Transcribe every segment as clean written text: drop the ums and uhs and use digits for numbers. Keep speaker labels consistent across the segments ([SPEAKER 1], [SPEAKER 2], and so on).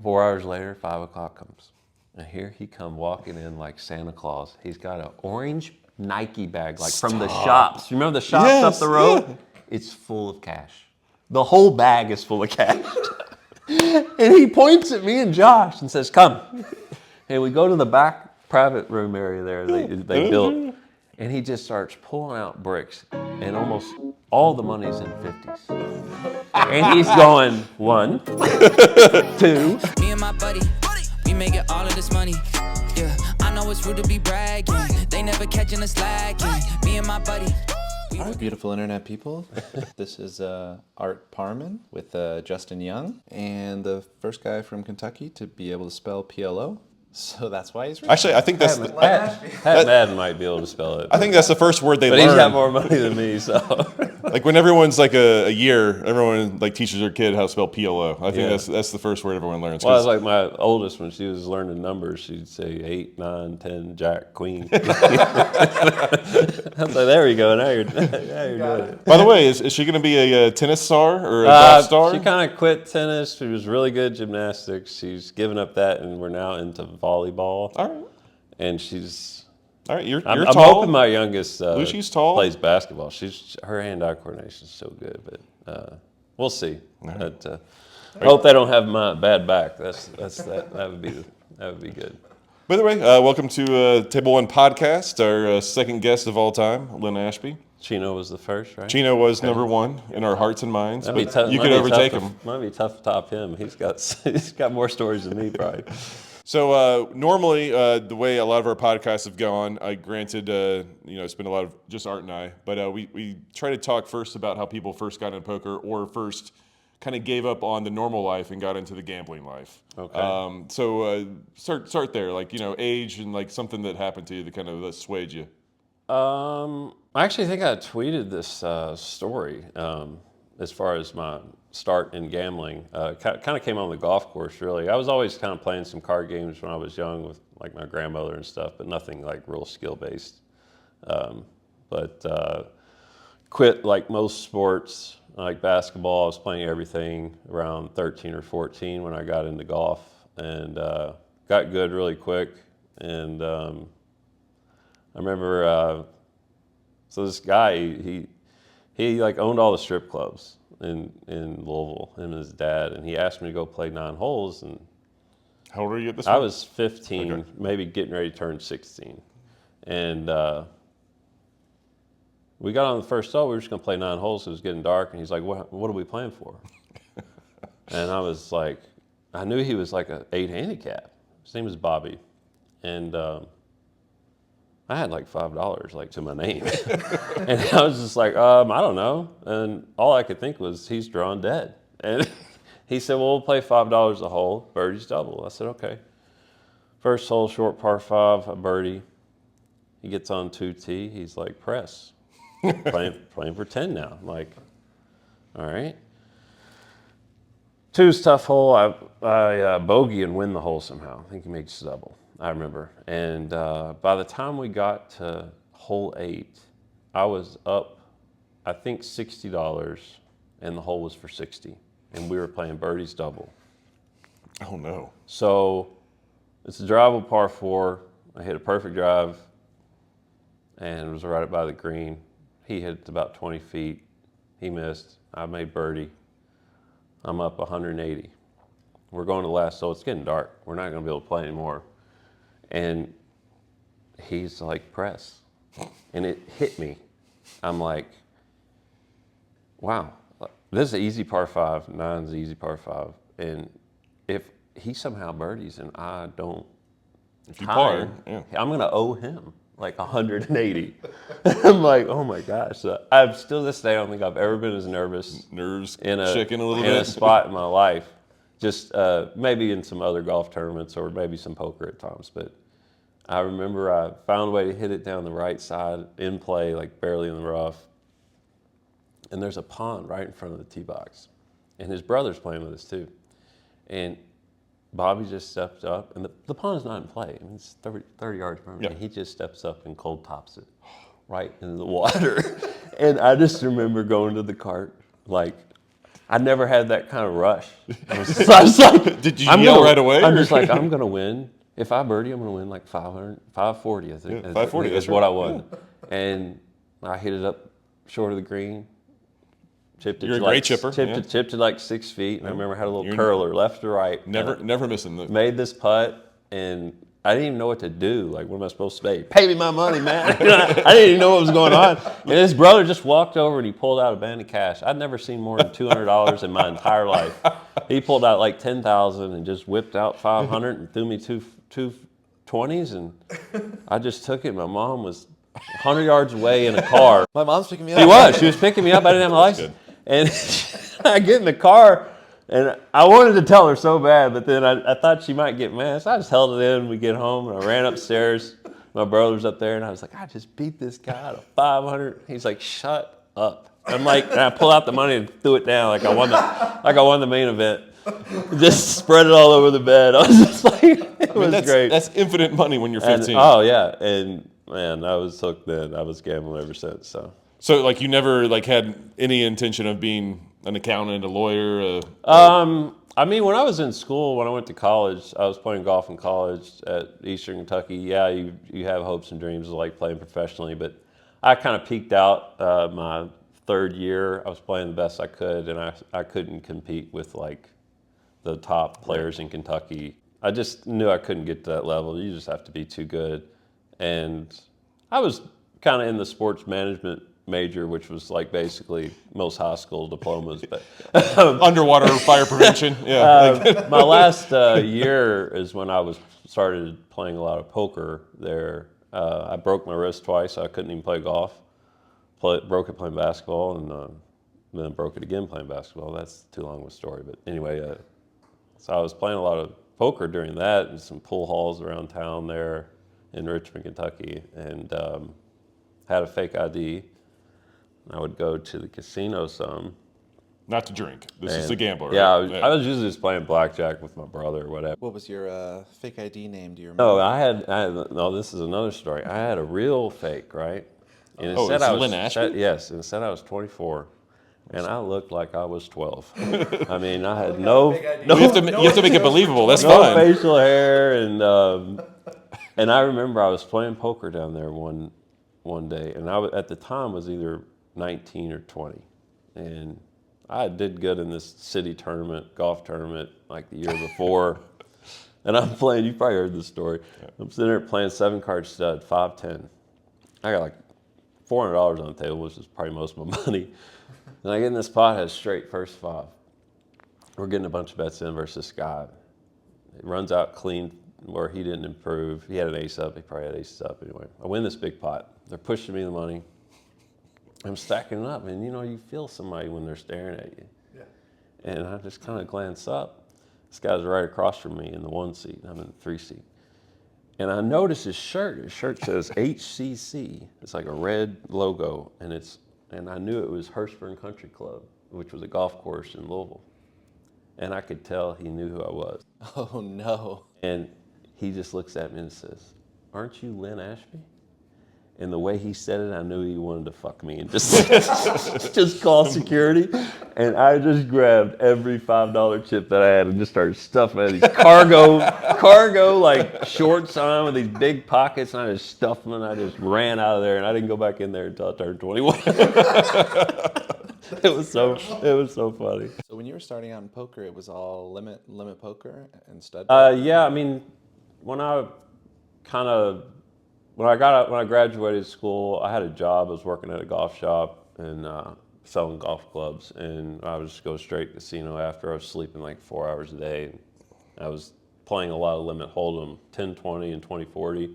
[SPEAKER 1] 4 hours later, 5 o'clock comes. And here he come walking in like Santa Claus. He's got an orange Nike bag, like from the shops. You remember the shops up the road? Yeah. It's full of cash. The whole bag is full of cash. And he points at me and Josh and says, come. And we go to the back private room area there they built. And he just starts pulling out bricks. And almost all the money's in 50s. And he's going, 1, 2.
[SPEAKER 2] Me and my buddy, we making all of this money. Yeah, I know it's rude to be bragging. They never catching us slacking. Me and my buddy.
[SPEAKER 3] All right, beautiful internet people. This is Art Parman with Justin Young, and the first guy from Kentucky to be able to spell PLO. So that's why he's
[SPEAKER 4] Actually, I think that's
[SPEAKER 1] Pat Madden might be able to spell it.
[SPEAKER 4] I think that's the first word they learn.
[SPEAKER 1] But he's got more money than me, so.
[SPEAKER 4] Like when everyone's like a year, everyone like teaches their kid how to spell PLO. I think that's the first word everyone learns.
[SPEAKER 1] Well, it's like my oldest, when she was learning numbers, she'd say 8, 9, 10, Jack, Queen. I was like, there you go. Now you're doing it.
[SPEAKER 4] By the way, is she going to be a tennis star or a golf star?
[SPEAKER 1] She kind of quit tennis. She was really good at gymnastics. She's given up that, and we're now into volleyball.
[SPEAKER 4] All right.
[SPEAKER 1] And she's...
[SPEAKER 4] All right, you're
[SPEAKER 1] I'm
[SPEAKER 4] tall.
[SPEAKER 1] hoping my youngest
[SPEAKER 4] Lucy's tall.
[SPEAKER 1] Plays basketball. Her hand-eye coordination is so good, but we'll see. Right. But, I hope they don't have my bad back. That would be good.
[SPEAKER 4] By the way, welcome to Table One Podcast. Our second guest of all time, Len Ashby.
[SPEAKER 1] Chino was the first, right?
[SPEAKER 4] Chino was number one in our hearts and minds, but you could overtake him.
[SPEAKER 1] Might be tough to top him. He's got more stories than me, probably.
[SPEAKER 4] So normally, the way a lot of our podcasts have gone, granted, it's been a lot of just Art and I, but we try to talk first about how people first got into poker or first kind of gave up on the normal life and got into the gambling life.
[SPEAKER 1] Okay.
[SPEAKER 4] So start there, like age and like something that happened to you that kind of swayed you.
[SPEAKER 1] I actually think I tweeted this story as far as my start in gambling. Kind of came on the golf course, really. I was always kind of playing some card games when I was young with like my grandmother and stuff, but nothing like real skill-based. But quit like most sports, like basketball. I was playing everything around 13 or 14 when I got into golf, and got good really quick. And I remember, so this guy, he like owned all the strip clubs in Louisville, him and his dad, and he asked me to go play 9 holes. And
[SPEAKER 4] how old were you at this
[SPEAKER 1] I
[SPEAKER 4] point?
[SPEAKER 1] was 15, okay. Maybe getting ready to turn 16. And we got on the first hole, we were just gonna play 9 holes, it was getting dark, and he's like, what are we playing for? And I was like, I knew he was like an 8 handicap. His name was Bobby. And I had like $5 like to my name. And I was just like, I don't know. And all I could think was, he's drawn dead. And he said, well, we'll play $5 a hole, birdie's double. I said, okay. First hole, short par 5, a birdie. He gets on 2T, he's like, press. playing for 10 now. I'm like, all right. 2's tough hole, I bogey and win the hole somehow. I think he makes double. I remember. And by the time we got to hole 8, I was up, I think, $60, and the hole was for 60. And we were playing birdies double.
[SPEAKER 4] Oh, no.
[SPEAKER 1] So it's a drivable par 4. I hit a perfect drive, and it was right up by the green. He hit about 20 feet. He missed. I made birdie. I'm up 180. We're going to the last hole. It's getting dark. We're not going to be able to play anymore. And he's like, press. And it hit me. I'm like, wow, this is an easy par 5. 9's an easy par 5. And if he somehow birdies and I don't,
[SPEAKER 4] if you par, yeah.
[SPEAKER 1] I'm going to owe him like 180. I'm like, oh my gosh. So I've still this day, I don't think I've ever been as nervous.
[SPEAKER 4] Nerves
[SPEAKER 1] in
[SPEAKER 4] shaking a little
[SPEAKER 1] in
[SPEAKER 4] bit.
[SPEAKER 1] a spot in my life. Just maybe in some other golf tournaments or maybe some poker at times. But I remember I found a way to hit it down the right side in play, like barely in the rough. And there's a pond right in front of the tee box. And his brother's playing with us too. And Bobby just steps up, and the pond is not in play. I mean, it's 30 yards from him. Yeah. And he just steps up and cold tops it right into the water. And I just remember going to the cart, like I never had that kind of rush. I was like,
[SPEAKER 4] Did you yell right away?
[SPEAKER 1] I'm
[SPEAKER 4] or-
[SPEAKER 1] just like, I'm gonna win. If I birdie, I'm gonna win like 540. I think.
[SPEAKER 4] Yeah, 540,
[SPEAKER 1] That's
[SPEAKER 4] that's
[SPEAKER 1] what
[SPEAKER 4] right.
[SPEAKER 1] I won. And I hit it up short of the green. Chipped it
[SPEAKER 4] You're
[SPEAKER 1] to
[SPEAKER 4] a great
[SPEAKER 1] like,
[SPEAKER 4] chipper, yeah.
[SPEAKER 1] Chipped it like 6 feet. And I remember I had a little
[SPEAKER 4] You're-
[SPEAKER 1] curler left to right.
[SPEAKER 4] Never missing the.
[SPEAKER 1] Made this putt, and I didn't even know what to do. Like, what am I supposed to say? Pay me my money, man. I didn't even know what was going on. And his brother just walked over and he pulled out a band of cash. I'd never seen more than $200 in my entire life. He pulled out like 10,000 and just whipped out 500 and threw me two 20s, and I just took it. My mom was 100 yards away in a car.
[SPEAKER 3] My mom's picking me up.
[SPEAKER 1] She was. She was picking me up. I didn't have my license. And I get in the car, and I wanted to tell her so bad, but then I thought she might get mad. So I just held it in. We get home, and I ran upstairs. My brother's up there, and I was like, I just beat this guy out of 500. He's like, shut up. I'm like, and I pull out the money and threw it down like I won the main event. Just spread it all over the bed. I was just like, it was great.
[SPEAKER 4] That's infinite money when you're 15.
[SPEAKER 1] Oh yeah, and man, I was hooked then. I was gambling ever since.
[SPEAKER 4] So like you never like had any intention of being an accountant, a lawyer?
[SPEAKER 1] I mean, when I was in school, when I went to college, I was playing golf in college at Eastern Kentucky. Yeah, you have hopes and dreams of like playing professionally, but I kind of peaked out my third year. I was playing the best I could, and I couldn't compete with like the top players in Kentucky. I just knew I couldn't get to that level. You just have to be too good. And I was kind of in the sports management major, which was like basically most high school diplomas. But
[SPEAKER 4] Underwater fire prevention. Yeah.
[SPEAKER 1] my last year is when I started playing a lot of poker there. I broke my wrist twice. So I couldn't even play golf. Broke it playing basketball, and then broke it again playing basketball. That's too long of a story. But anyway, so I was playing a lot of poker during that, and some pool halls around town there in Richmond, Kentucky, and had a fake ID. I would go to the casino some.
[SPEAKER 4] Not to drink. This is a gambler.
[SPEAKER 1] Yeah,
[SPEAKER 4] Right?
[SPEAKER 1] I was usually just playing blackjack with my brother or whatever.
[SPEAKER 3] What was your fake ID name? Do you remember?
[SPEAKER 1] No, no, this is another story. I had a real fake, right? And it
[SPEAKER 4] Oh,
[SPEAKER 1] said
[SPEAKER 4] it's
[SPEAKER 1] I was,
[SPEAKER 4] Len Ashby?
[SPEAKER 1] yes, and it said I was 24. And I looked like I was 12. I mean, I had no
[SPEAKER 4] You have to make it believable. That's
[SPEAKER 1] no
[SPEAKER 4] fine.
[SPEAKER 1] facial hair, and I remember I was playing poker down there one day, and at the time was either 19 or 20, and I did good in this city tournament, golf tournament, like the year before, and I'm playing. You probably heard this story. I'm sitting there playing 7-card stud, 5-10. I got like $400 on the table, which is probably most of my money. And I get in this pot, has straight first 5. We're getting a bunch of bets in versus Scott. It runs out clean where he didn't improve. He had an ace up. He probably had aces up anyway. I win this big pot. They're pushing me the money. I'm stacking it up, and you feel somebody when they're staring at you. Yeah. And I just kind of glance up. This guy's right across from me in the 1 seat. I'm in the 3 seat. And I notice his shirt. His shirt says HCC. It's like a red logo, and I knew it was Hurstburn Country Club, which was a golf course in Louisville. And I could tell he knew who I was.
[SPEAKER 3] Oh no.
[SPEAKER 1] And he just looks at me and says, "Aren't you Len Ashby?" And the way he said it, I knew he wanted to fuck me and just call security. And I just grabbed every $5 chip that I had and just started stuffing it. These cargo like shorts on with these big pockets, and I just stuffed them, and I just ran out of there, and I didn't go back in there until I turned 21. It was so funny.
[SPEAKER 3] So when you were starting out in poker, it was all limit poker and stud.
[SPEAKER 1] Yeah, I mean, when I graduated school, I had a job. I was working at a golf shop and selling golf clubs, and I would just go straight casino after. I was sleeping like 4 hours a day. I was playing a lot of limit hold'em, 10-20 and 20-40.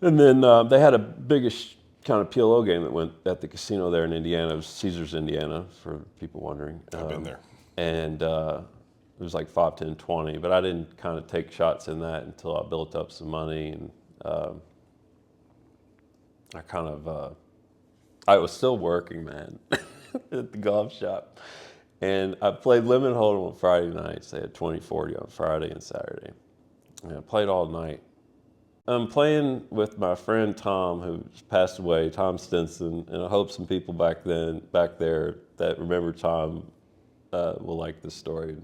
[SPEAKER 1] And then they had a biggish kind of PLO game that went at the casino there in Indiana. It was Caesars, Indiana, for people wondering.
[SPEAKER 4] I've been there.
[SPEAKER 1] And it was like 5, 10, 20, but I didn't kind of take shots in that until I built up some money, and I was still working, man, at the golf shop. And I played limit hold'em on Friday nights. They had 20-40 on Friday and Saturday. And I played all night. I'm playing with my friend Tom, who's passed away, Tom Stinson, and I hope some people back there that remember Tom will like this story.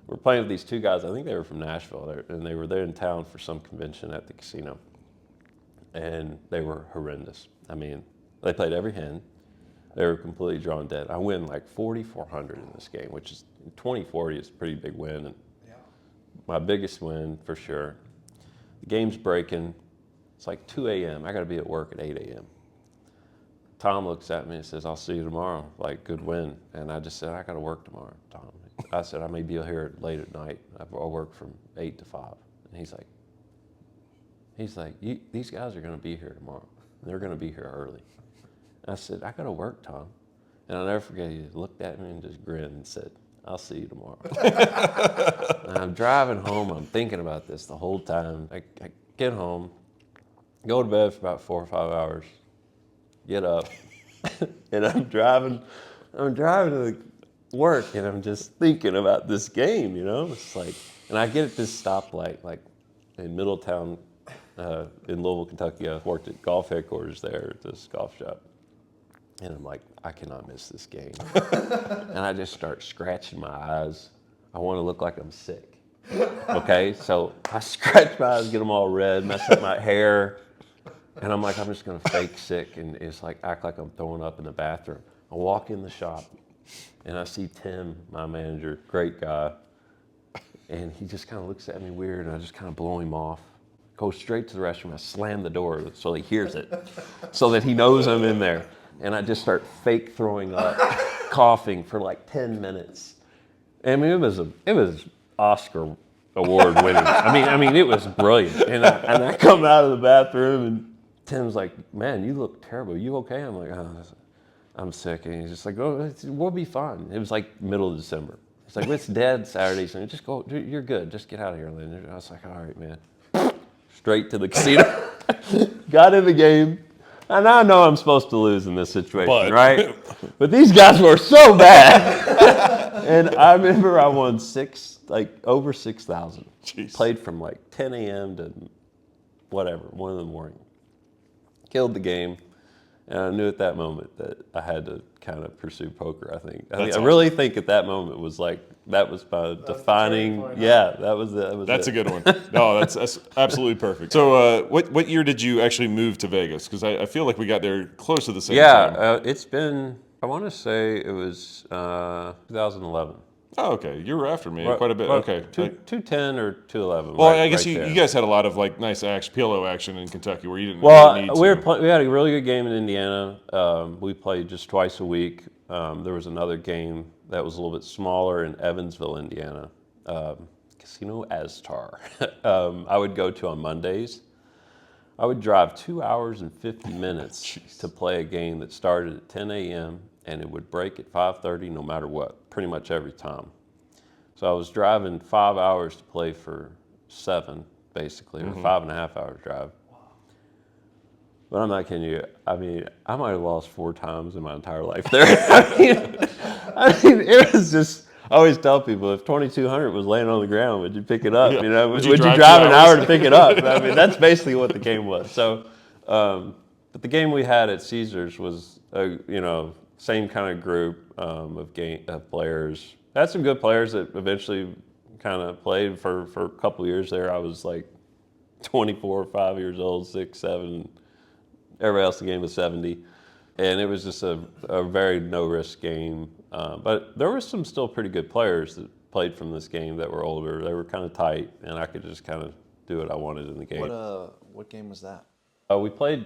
[SPEAKER 1] We're playing with these two guys. I think they were from Nashville, and they were there in town for some convention at the casino. And they were horrendous. I mean, they played every hand. They were completely drawn dead. I win like 4,400 in this game, which is 2040 is a pretty big win. And my biggest win for sure. The game's breaking. It's like 2 a.m. I got to be at work at 8 a.m. Tom looks at me and says, "I'll see you tomorrow." Like, good win. And I just said, "I got to work tomorrow, Tom." I said, "I may be here late at night. I'll work from 8 to 5. And he's like, "These guys are going to be here tomorrow. They're going to be here early." I said, "I got to work, Tom." And I'll never forget, he looked at me and just grinned and said, "I'll see you tomorrow." And I'm driving home. I'm thinking about this the whole time. I get home, go to bed for about 4 or 5 hours, get up, and I'm driving to work, and I'm just thinking about this game, you know? It's like, and I get at this stoplight, like in Middletown, in Louisville, Kentucky. I worked at golf headquarters there at this golf shop. And I'm like, I cannot miss this game. And I just start scratching my eyes. I want to look like I'm sick. Okay, so I scratch my eyes, get them all red, mess up my hair. And I'm like, I'm just going to fake sick and it's like act like I'm throwing up in the bathroom. I walk in the shop and I see Tim, my manager, great guy. And he just kind of looks at me weird and I just kind of blow him off. Go straight to the restroom. I slam the door so he hears it, so that he knows I'm in there. And I just start fake throwing up, coughing for like 10 minutes. I mean, it was Oscar award winning. I mean, it was brilliant. And I come out of the bathroom and Tim's like, "Man, you look terrible. You okay?" I'm like, "Oh, I'm sick." And he's just like, "Oh, we'll be fine." It was like middle of December. He's like, "It's dead Saturday, so just go. You're good. Just get out of here, Len." I was like, "All right, man." Straight to the casino. Got in the game. And I know I'm supposed to lose in this situation, right? But these guys were so bad. And I remember I won over 6,000. Played from like 10 a.m. to whatever, 1 in the morning. Killed the game. And I knew at that moment that I had to kind of pursue poker, I think. I really think at that moment was like, that was my defining,
[SPEAKER 4] That's a good one. No, that's absolutely perfect. So what year did you actually move to Vegas? Because I feel like we got there close to the same time.
[SPEAKER 1] Yeah, it's been, I want to say it was 2011.
[SPEAKER 4] Oh, okay. You were after me quite a bit. Okay.
[SPEAKER 1] 210 or 211.
[SPEAKER 4] Well, I guess you guys had a lot of like nice PLO action in Kentucky where you didn't
[SPEAKER 1] Well,
[SPEAKER 4] really need to.
[SPEAKER 1] We had a really good game in Indiana. We played just twice a week. There was another game that was a little bit smaller in Evansville, Indiana. Casino Aztar. I would go to on Mondays. I would drive 2 hours and 50 minutes to play a game that started at 10 a.m. and it would break at 5:30 no matter what, pretty much every time. So I was driving 5 hours to play for 7, basically, or 5.5 hours drive. But I'm not kidding you. I mean, I might have lost 4 times in my entire life there. I mean, it was just, I always tell people, if 2,200 was laying on the ground, would you pick it up? You know, would you drive an hour to pick it up? I mean, that's basically what the game was. So, but the game we had at Caesars was, same kind of group of players. Had some good players that eventually kind of played for a couple of years there. I was like 24, 5 years old, 6, 7. Everybody else in the game was 70. And it was just a very no-risk game. But there were some still pretty good players that played from this game that were older. They were kind of tight, and I could just kind of do what I wanted in the game.
[SPEAKER 3] What game was that?
[SPEAKER 1] We played,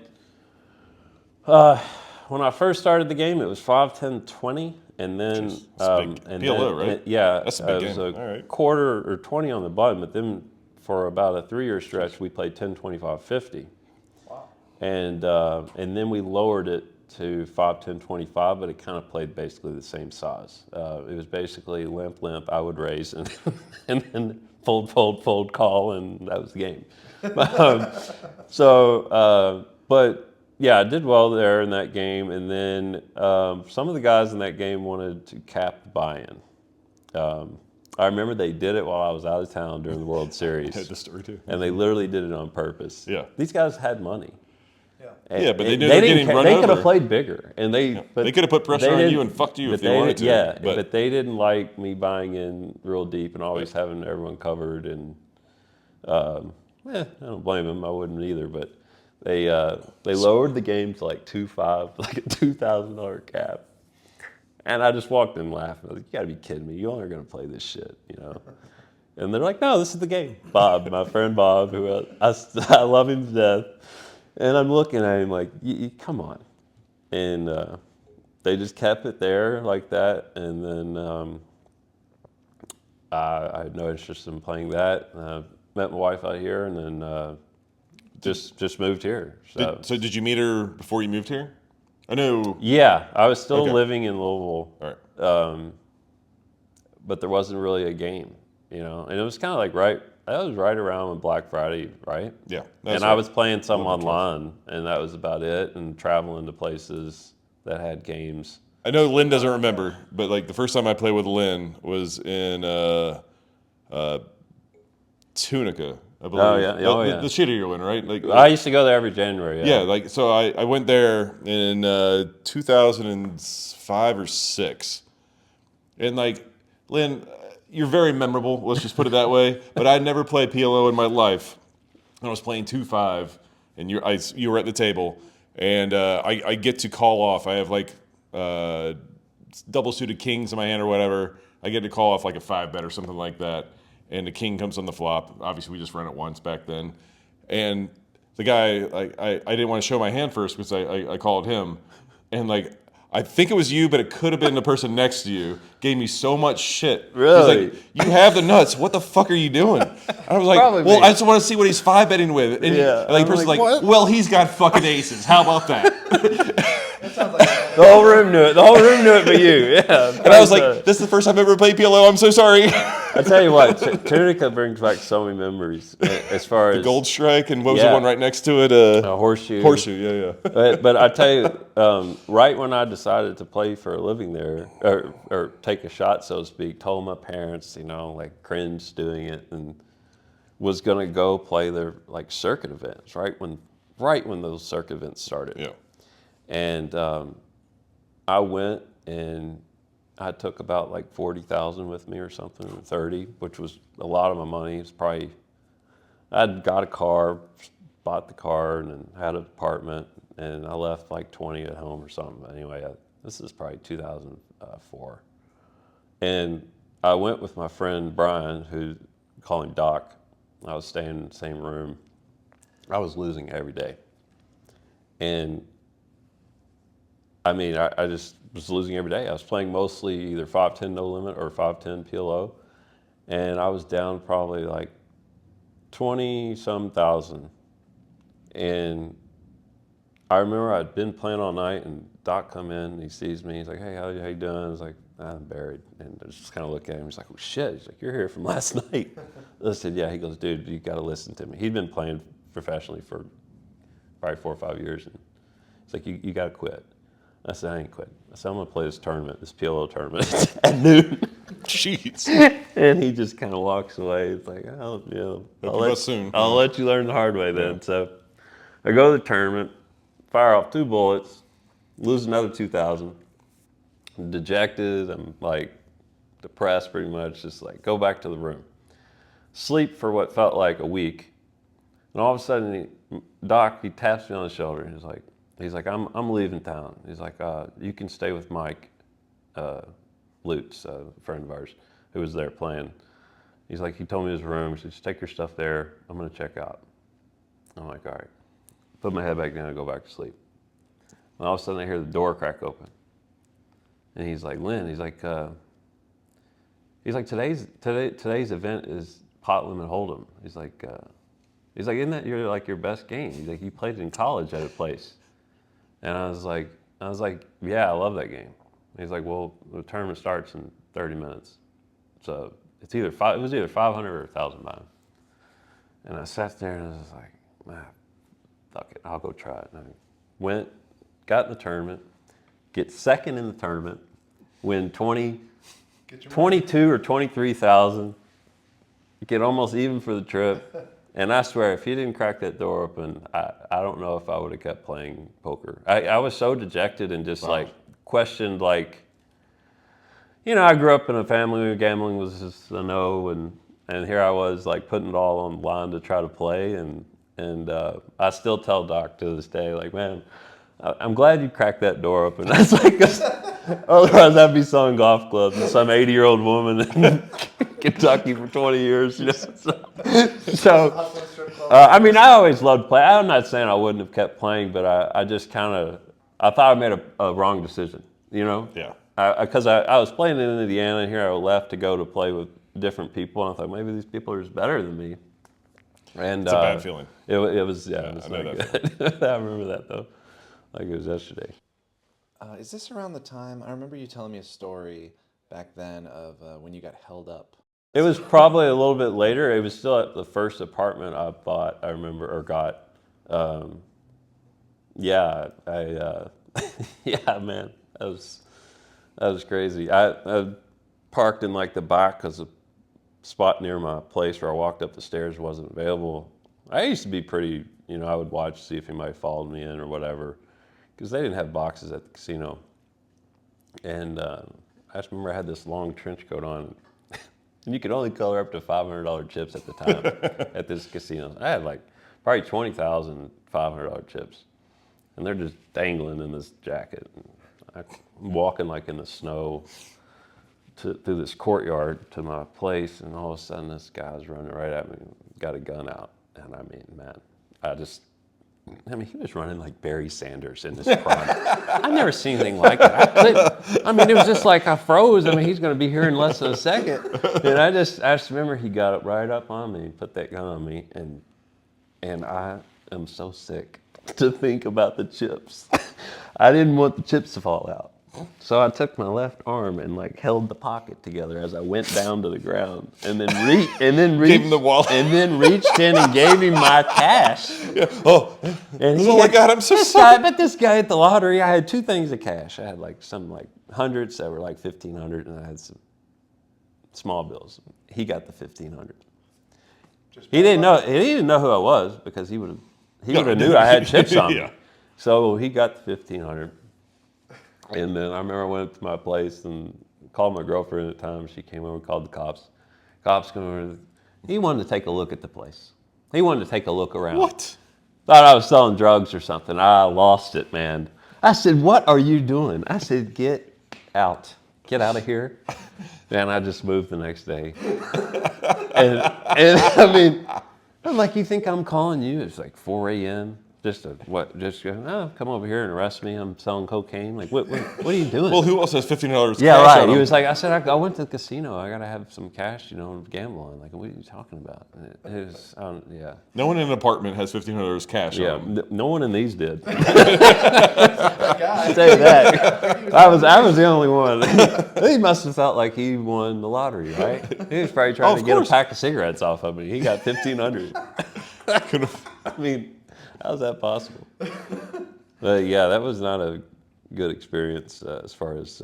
[SPEAKER 1] when I first started the game, it was 5, 10, 20. And then,
[SPEAKER 4] PLO, right?
[SPEAKER 1] Yeah.
[SPEAKER 4] That's a big game.
[SPEAKER 1] It was
[SPEAKER 4] All right.
[SPEAKER 1] quarter or 20 on the button, but then for about a 3-year stretch, we played 10, 25, 50. Wow. And then we lowered it to 5, 10, 25, but it kind of played basically the same size. It was basically limp, I would raise, and then fold, call, and that was the game. But yeah, I did well there in that game, and then some of the guys in that game wanted to cap the buy-in. I remember they did it while I was out of town during the World Series.
[SPEAKER 4] I had the story too.
[SPEAKER 1] And they literally did it on purpose.
[SPEAKER 4] Yeah.
[SPEAKER 1] These guys had money. Yeah.
[SPEAKER 4] Yeah, but they knew they were getting run
[SPEAKER 1] They
[SPEAKER 4] over.
[SPEAKER 1] could have played bigger, and they
[SPEAKER 4] could have put pressure on you and fucked you if they wanted to.
[SPEAKER 1] Yeah, but they didn't like me buying in real deep and always having everyone covered. And I don't blame them. I wouldn't either. But they lowered the game to like 2.5, like a $2,000 cap. And I just walked in laughing. I was like, "You got to be kidding me! You all are going to play this shit, you know?" And they're like, "No, this is the game." Bob, my friend Bob, who I love him to death. And I'm looking at him like, come on. And they just kept it there like that. And then I had no interest in playing that. Met my wife out here, and then just moved here.
[SPEAKER 4] So did you meet her before you moved here? I know.
[SPEAKER 1] Yeah, I was still
[SPEAKER 4] Okay.
[SPEAKER 1] living in Louisville.
[SPEAKER 4] All right.
[SPEAKER 1] But there wasn't really a game, you know. And it was kind of like that was right around when Black Friday, right?
[SPEAKER 4] Yeah.
[SPEAKER 1] And I was playing some online, and that was about it, and traveling to places that had games.
[SPEAKER 4] I know Len doesn't remember, but like the first time I played with Len was in Tunica, I believe.
[SPEAKER 1] Oh, yeah. Yeah.
[SPEAKER 4] The shittier one, right? Like
[SPEAKER 1] I used to go there every January.
[SPEAKER 4] yeah, like so I went there in 2005 or 6, and like Len, you're very memorable. Let's just put it that way. But I'd never played PLO in my life. I was playing 2-5, and you were at the table, and I get to call off. I have like double suited kings in my hand or whatever. I get to call off like a 5-bet or something like that, and the king comes on the flop. Obviously, we just ran it once back then, and the guy I didn't want to show my hand first because I called him, and like. I think it was you, but it could have been the person next to you. Gave me so much shit.
[SPEAKER 1] Really?
[SPEAKER 4] He's like, "You have the nuts. What the fuck are you doing?" I was like,
[SPEAKER 1] Probably
[SPEAKER 4] "Well,
[SPEAKER 1] me.
[SPEAKER 4] I just want to see what he's 5-betting with." And
[SPEAKER 1] Yeah.
[SPEAKER 4] the
[SPEAKER 1] I'm
[SPEAKER 4] person's
[SPEAKER 1] like,
[SPEAKER 4] like,
[SPEAKER 1] "What?"
[SPEAKER 4] "Well, he's got fucking aces. How about that?"
[SPEAKER 1] The whole room knew it. The whole room knew it but you. Yeah.
[SPEAKER 4] And I was like, "This is the first time I've ever played PLO. I'm so sorry."
[SPEAKER 1] I tell you what, Tunica brings back so many memories as far as
[SPEAKER 4] Gold Strike and what was
[SPEAKER 1] Yeah.
[SPEAKER 4] the one right next to it?
[SPEAKER 1] Horseshoe.
[SPEAKER 4] Horseshoe. Yeah.
[SPEAKER 1] But I tell you, right when I decided to play for a living there, or take a shot, so to speak, told my parents, you know, like cringed doing it, and was gonna go play their like circuit events, right when those circuit events started.
[SPEAKER 4] Yeah.
[SPEAKER 1] And I went and I took about like 40,000 with me or something, 30, which was a lot of my money. It's probably, I'd got a car, bought the car, and then had an apartment, and I left like 20 at home or something. Anyway, this is probably 2004. And I went with my friend Brian, who call him Doc. I was staying in the same room. I was losing every day. And I mean, I just was losing every day. I was playing mostly either 5-10 no limit or 5-10 PLO. And I was down probably like 20-some thousand. And I remember I'd been playing all night, and Doc come in, and he sees me. He's like, "Hey, how you doing?" I was like, "I'm buried." And I just kind of look at him. He's like, "Oh, shit." He's like, "You're here from last night." I said, "Yeah." He goes, "Dude, you got to listen to me." He'd been playing professionally for probably 4 or 5 years. And he's like, you got to quit. I said, "I ain't quit." I said, "I'm going to play this tournament, this PLO tournament at noon."
[SPEAKER 4] Jeez.
[SPEAKER 1] And he just kind of walks away. It's like, "Oh, yeah, I'll let you learn the hard way then." Yeah. So I go to the tournament, fire off 2 bullets, lose another 2,000. I'm dejected. I'm like depressed pretty much. Just like go back to the room. Sleep for what felt like a week. And all of a sudden, Doc, he taps me on the shoulder. He's like, I'm leaving town. He's like, you can stay with Mike Lutz, a friend of ours, who was there playing. He's like, he told me his room. He said, "Just take your stuff there. I'm going to check out." I'm like, "All right." Put my head back down and go back to sleep. And all of a sudden, I hear the door crack open. And he's like, "Len," he's like, today's event is pot limit hold'em. He's like, "Isn't that your best game?" He's like, "You played it in college at a place." And I was like, "Yeah, I love that game." And he's like, "Well, the tournament starts in 30 minutes. So it was either 500 or 1,000 buy." And I sat there and I was like, "Man, fuck it, I'll go try it." And I went, got in the tournament, get second in the tournament, win 22 or 23,000, get almost even for the trip. And I swear, if he didn't crack that door open, I don't know if I would have kept playing poker. I was so dejected and just like questioned, like, you know, I grew up in a family where gambling was just a no, and here I was like putting it all on the line to try to play, and I still tell Doc to this day, like, man, I'm glad you cracked that door open. That's like, otherwise I'd be selling golf clubs to some 80-year-old woman in Kentucky for 20 years. You know? So I mean, I always loved playing. I'm not saying I wouldn't have kept playing, but I just kind of, I thought I made a wrong decision, you know?
[SPEAKER 4] Yeah.
[SPEAKER 1] Because I was playing in Indiana, and here I left to go to play with different people, and I thought maybe these people are just better than me. And
[SPEAKER 4] It's a bad feeling.
[SPEAKER 1] It was, yeah, it was
[SPEAKER 4] I know
[SPEAKER 1] not
[SPEAKER 4] that
[SPEAKER 1] good. I remember that though, like it was yesterday.
[SPEAKER 3] Is this around the time? I remember you telling me a story back then of when you got held up.
[SPEAKER 1] It was probably a little bit later. It was still at the first apartment I bought, I remember, or got. Yeah, yeah, man, that was crazy. I parked in like the back because the spot near my place where I walked up the stairs wasn't available. I used to be pretty, you know, I would watch, see if anybody followed me in or whatever, because they didn't have boxes at the casino. And I just remember I had this long trench coat on, and you could only color up to $500 chips at the time at this casino. I had like probably 20,000 $500 chips, and they're just dangling in this jacket. I'm walking like in the snow through this courtyard to my place, and all of a sudden this guy's running right at me, got a gun out, and I mean, man, he was running like Barry Sanders in his prime. I've never seen anything like it. I mean, it was just like I froze. I mean, he's going to be here in less than a second. And I just remember he got up right up on me, put that gun on me, and I am so sick to think about the chips. I didn't want the chips to fall out. So I took my left arm and like held the pocket together as I went down to the ground, and then reached
[SPEAKER 4] Gave him the wallet.
[SPEAKER 1] and then reached in and gave him my cash.
[SPEAKER 4] Yeah. Oh,
[SPEAKER 1] And
[SPEAKER 4] oh my God, I'm so
[SPEAKER 1] I
[SPEAKER 4] sorry.
[SPEAKER 1] bet this guy at the lottery, I had two things of cash. I had like some like hundreds that were like 1,500, and I had some small bills. He got the 1,500. He didn't know who I was, because he would have knew I had chips on me.
[SPEAKER 4] Yeah.
[SPEAKER 1] So he got the 1,500. And then I remember I went to my place and called my girlfriend at the time. She came over, called the cops. Cops came over. He wanted to take a look at the place. He wanted to take a look around.
[SPEAKER 4] What?
[SPEAKER 1] Thought I was selling drugs or something. I lost it, man. I said, "What are you doing?" I said, "Get out. Get out of here." Man, I just moved the next day. and I mean, I'm like, you think I'm calling you? It's like 4 a.m. Just come over here and arrest me. I'm selling cocaine. Like, what are you doing?
[SPEAKER 4] Well, who else has $1,500
[SPEAKER 1] Yeah,
[SPEAKER 4] cash
[SPEAKER 1] right.
[SPEAKER 4] on
[SPEAKER 1] He
[SPEAKER 4] him?
[SPEAKER 1] was like, I said, I went to the casino. I got to have some cash, you know, to gamble on. Like, what are you talking about? And it was, yeah.
[SPEAKER 4] No one in an apartment has $1,500 cash
[SPEAKER 1] Yeah,
[SPEAKER 4] on them.
[SPEAKER 1] no one in these did. I'll tell you that. I was the only one. He must have felt like he won the lottery, right? He was probably trying to get a pack of cigarettes off of me. He got 1,500. I mean, how's that possible? But yeah, that was not a good experience as far as.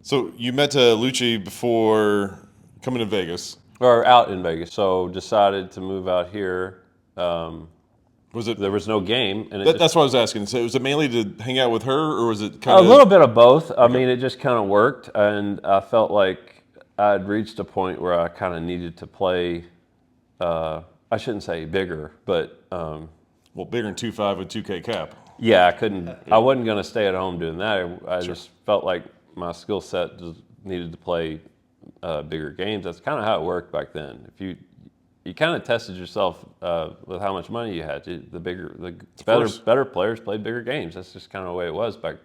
[SPEAKER 4] So you met Lucci before coming to Vegas.
[SPEAKER 1] Or out in Vegas. So decided to move out here.
[SPEAKER 4] Was it?
[SPEAKER 1] There was no game, and
[SPEAKER 4] That's what I was asking. So was it mainly to hang out with her, or was it kind
[SPEAKER 1] a
[SPEAKER 4] of
[SPEAKER 1] little bit of both. I mean, it just kind of worked, and I felt like I'd reached a point where I kind of needed to play. I shouldn't say bigger, but
[SPEAKER 4] well, bigger than 2.5 with 2K cap?
[SPEAKER 1] yeah, I couldn't. I wasn't going to stay at home doing that. I just felt like my skill set just needed to play bigger games. That's kind of how it worked back then. If you kind of tested yourself with how much money you had. The better players played bigger games. That's just kind of the way it was back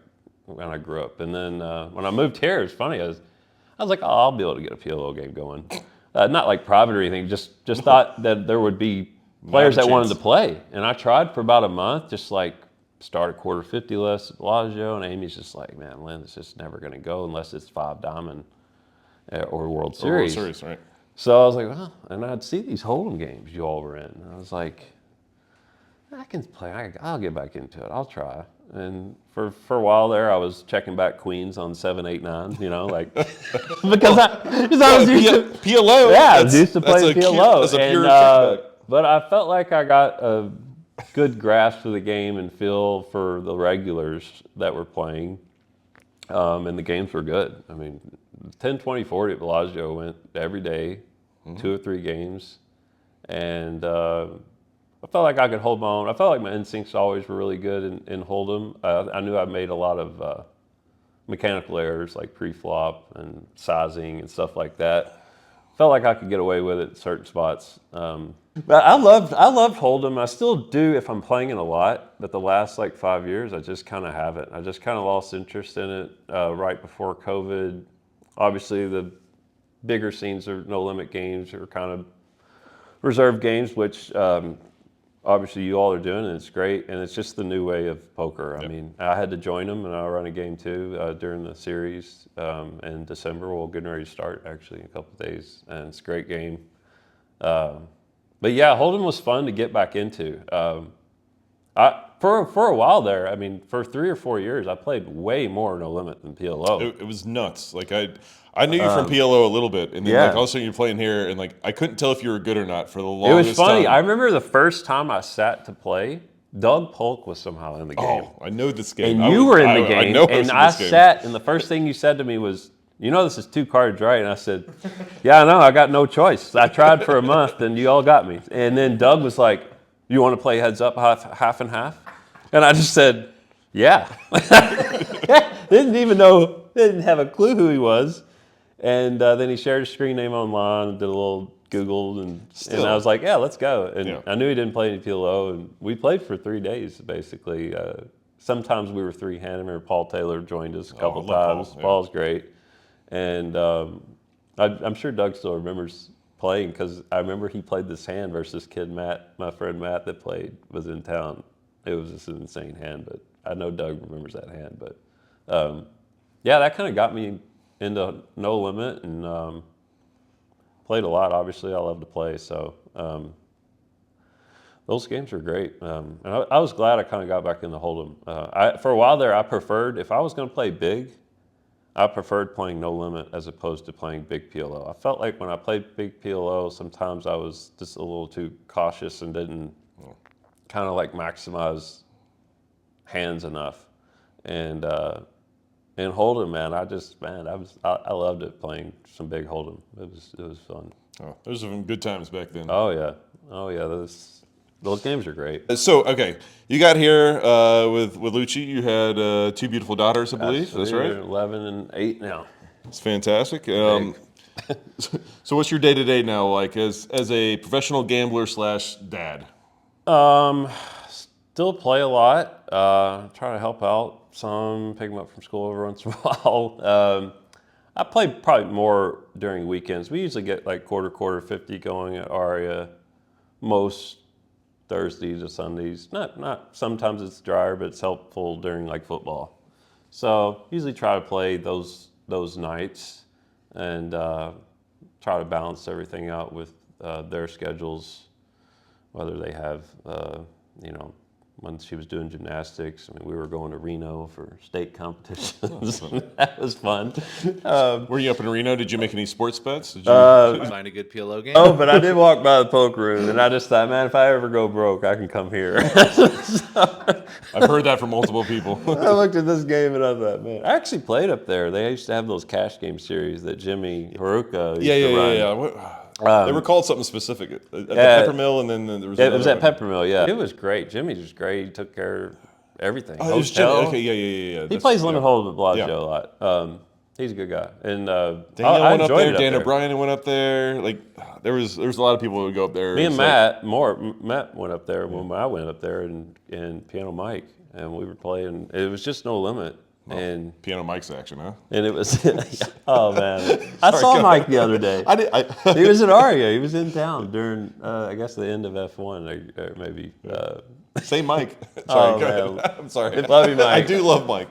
[SPEAKER 1] when I grew up. And then when I moved here, it was funny. I was like, oh, I'll be able to get a PLO game going. Not like private or anything. Just thought that there would be players that wanted to play. And I tried for about a month, just like start a quarter 50 less at Bellagio. And Amy's just like, man, Len, it's just never going to go unless it's 5 Diamond or World Series.
[SPEAKER 4] World Series, right.
[SPEAKER 1] So I was like, well, and I'd see these Hold'em games you all were in. And I was like, I can play. I'll get back into it. I'll try. And for a while there, I was checking back queens on 7, 8, 9. You know, like because I was used to
[SPEAKER 4] PLO.
[SPEAKER 1] yeah, I was used to play PLO.
[SPEAKER 4] That's a pure
[SPEAKER 1] and But I felt like I got a good grasp of the game and feel for the regulars that were playing. And the games were good. I mean, 10, 20, 40 at Bellagio went every day, 2 or 3 games. And I felt like I could hold my own. I felt like my instincts always were really good in Hold'em. I knew I made a lot of mechanical errors like pre-flop and sizing and stuff like that. Felt like I could get away with it in certain spots. But I loved Hold'em. I still do if I'm playing it a lot. But the last like 5 years, I just kind of haven't. I just kind of lost interest in it right before COVID. Obviously, the bigger scenes are no limit games or kind of reserve games, which obviously you all are doing, and it's great. And it's just the new way of poker. I mean, I had to join them, and I run a game too during the series in December. We're getting ready to start actually in a couple of days, and it's a great game. But yeah, Hold'em was fun to get back into. For a while there, I mean, for 3 or 4 years, I played way more No Limit than PLO.
[SPEAKER 4] It was nuts. Like I knew you from PLO a little bit, and then like all of a sudden you're playing here, and like I couldn't tell if you were good or not for the longest time.
[SPEAKER 1] It was funny. I remember the first time I sat to play, Doug Polk was somehow in the game.
[SPEAKER 4] Oh, I know this game.
[SPEAKER 1] And you were in the game,
[SPEAKER 4] I know
[SPEAKER 1] and I sat, and the first thing you said to me was, "You know this is 2 cards, right?" And I said, "Yeah, I know. I got no choice. I tried for a month, and you all got me." And then Doug was like, "You want to play heads up, half and half?" And I just said, "Yeah." Didn't have a clue who he was. And then he shared his screen name online, and did a little Google, and I was like, "Yeah, let's go." And I knew he didn't play any PLO, and we played for 3 days basically. Sometimes we were 3-handed. I remember Paul Taylor joined us a couple times.
[SPEAKER 4] Paul,
[SPEAKER 1] Paul's great. And I'm sure Doug still remembers playing, because I remember he played this hand versus kid Matt, my friend Matt that was in town. It was just an insane hand, but I know Doug remembers that hand. But yeah, that kind of got me into No Limit, and played a lot. Obviously, I love to play, so those games are great. And I was glad I kind of got back into Hold'em. For a while there, I preferred, if I was going to play big, I preferred playing No Limit as opposed to playing big PLO. I felt like when I played big PLO, sometimes I was just a little too cautious and didn't kind of like maximize hands enough. And in Hold'em, man, I loved it playing some big Hold'em. It was fun.
[SPEAKER 4] Oh, those were some good times back then.
[SPEAKER 1] Oh yeah. Those games are great.
[SPEAKER 4] So, okay, you got here with Lucci. You had 2 beautiful daughters, I believe. That's right.
[SPEAKER 1] 11 and 8 now.
[SPEAKER 4] It's fantastic. So, what's your day to day now like as a professional gambler / dad?
[SPEAKER 1] Still play a lot. Try to help out some, pick them up from school every once in a while. I play probably more during weekends. We usually get like quarter 50 going at Aria most Thursdays or Sundays. Not sometimes it's drier, but it's helpful during like football. So usually try to play those nights and try to balance everything out with their schedules, whether they have when she was doing gymnastics. I mean, we were going to Reno for state competitions. That was fun.
[SPEAKER 4] Were you up in Reno? Did you make any sports bets? Did
[SPEAKER 3] you find a good PLO game?
[SPEAKER 1] Oh, but I did walk by the poker room, and I just thought, man, if I ever go broke, I can come here.
[SPEAKER 4] I've heard that from multiple people.
[SPEAKER 1] I looked at this game and I thought, man, I actually played up there. They used to have those cash game series that Jimmy Haruka used to run.
[SPEAKER 4] Yeah. They were called something specific at the Peppermill, and then there was.
[SPEAKER 1] It was at Peppermill, yeah. It was great. Jimmy's was great. He took care of everything.
[SPEAKER 4] Oh, it was Jimmy. Okay, yeah.
[SPEAKER 1] He plays limit hold at Bellagio a lot. He's a good guy, and
[SPEAKER 4] Danielle went up there. Dan O'Brien went up there. Like there was a lot of people who would go up there.
[SPEAKER 1] Me and Matt went up there when I went up there, and Piano Mike, and we were playing. It was just No Limit.
[SPEAKER 4] Well,
[SPEAKER 1] and
[SPEAKER 4] Piano Mike's action, huh?
[SPEAKER 1] And it was, oh man, I saw Mike the other day.
[SPEAKER 4] He
[SPEAKER 1] was at Aria. He was in town during, I guess, the end of F1, or maybe.
[SPEAKER 4] Say Mike.
[SPEAKER 1] Sorry,
[SPEAKER 4] I'm sorry.
[SPEAKER 1] Love you, Mike.
[SPEAKER 4] I do love Mike.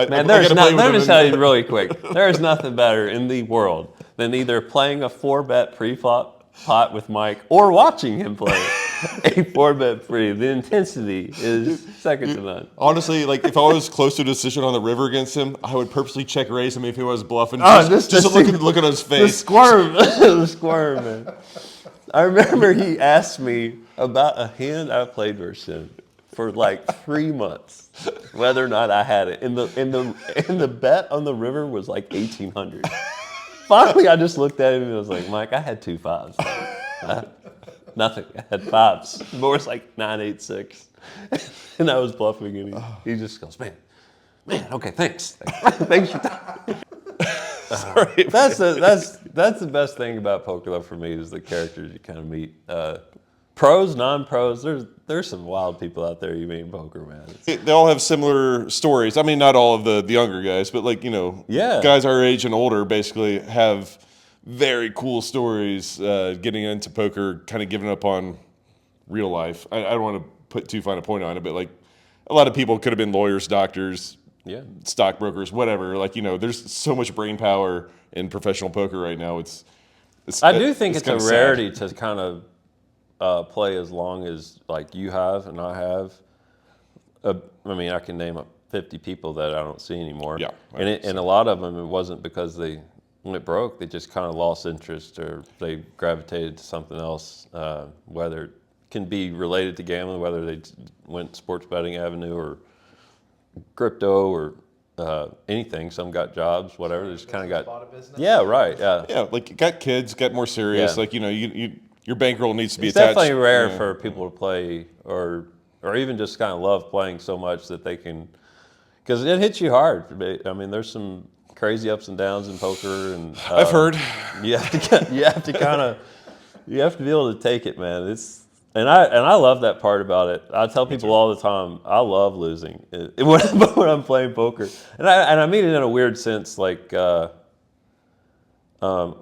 [SPEAKER 1] Man, let me tell you really quick. There is nothing better in the world than either playing a 4-bet pre-flop pot with Mike or watching him play a 4-bet free. The intensity is second to none.
[SPEAKER 4] Honestly, like if I was close to a decision on the river against him, I would purposely check raise him if he was bluffing. Just look at his face.
[SPEAKER 1] The squirm, man. I remember he asked me about a hand I played versus him for like 3 months, whether or not I had it. And the bet on the river was like 1,800. Finally, I just looked at him and I was like, Mike, I had 2 5s. Nothing. I had 5s. Moore's like 986. And I was bluffing, and he just goes, man, okay, thanks. Thanks for time.
[SPEAKER 4] Sorry.
[SPEAKER 1] That's the best thing about poker, though, for me, is the characters you kind of meet. Pros, non-pros, there's some wild people out there you meet in poker, man.
[SPEAKER 4] They all have similar stories. I mean, not all of the younger guys, but like, guys our age and older basically have very cool stories getting into poker, kind of giving up on real life. I don't want to put too fine a point on it, but like a lot of people could have been lawyers, doctors, stockbrokers, whatever. Like, there's so much brain power in professional poker right now.
[SPEAKER 1] I do think it's a
[SPEAKER 4] kinda
[SPEAKER 1] rarity
[SPEAKER 4] sad.
[SPEAKER 1] to kind of play as long as like you have and I have. I mean, I can name up 50 people that I don't see anymore.
[SPEAKER 4] Yeah,
[SPEAKER 1] and a lot of them, it wasn't because they went broke. They just kind of lost interest, or they gravitated to something else, whether it can be related to gambling, whether they went sports betting avenue or crypto or anything. Some got jobs, whatever. They just kind of got. Yeah, right. Yeah.
[SPEAKER 4] Yeah, like got kids, got more serious.
[SPEAKER 1] Yeah.
[SPEAKER 4] Like, your bankroll needs to be
[SPEAKER 1] It's
[SPEAKER 4] attached.
[SPEAKER 1] definitely rare for people to play, or even just kind of love playing so much that they can, because it hits you hard. I mean, there's some crazy ups and downs in poker, and
[SPEAKER 4] I've heard.
[SPEAKER 1] you have to be able to take it, man. And I love that part about it. I tell people all the time, I love losing when I'm playing poker, and I mean it in a weird sense. Like I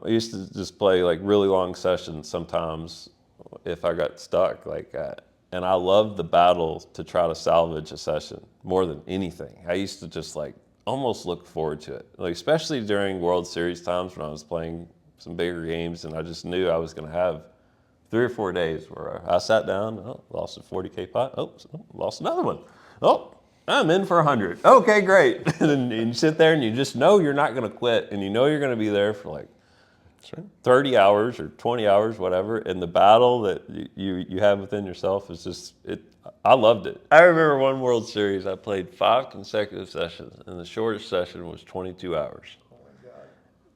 [SPEAKER 1] used to just play like really long sessions sometimes if I got stuck, and I loved the battle to try to salvage a session more than anything. I used to just like almost look forward to it, like especially during World Series times when I was playing some bigger games, and I just knew I was going to have 3 or 4 days where I sat down, lost a 40K pot, lost another one, I'm in for 100. Okay, great. And you sit there and you just know you're not going to quit, and you know you're going to be there for like 30 hours or 20 hours, whatever. And the battle that you have within yourself is just it. I loved it. I remember one World Series I played 5 consecutive sessions, and the shortest session was 22 hours. Oh my God.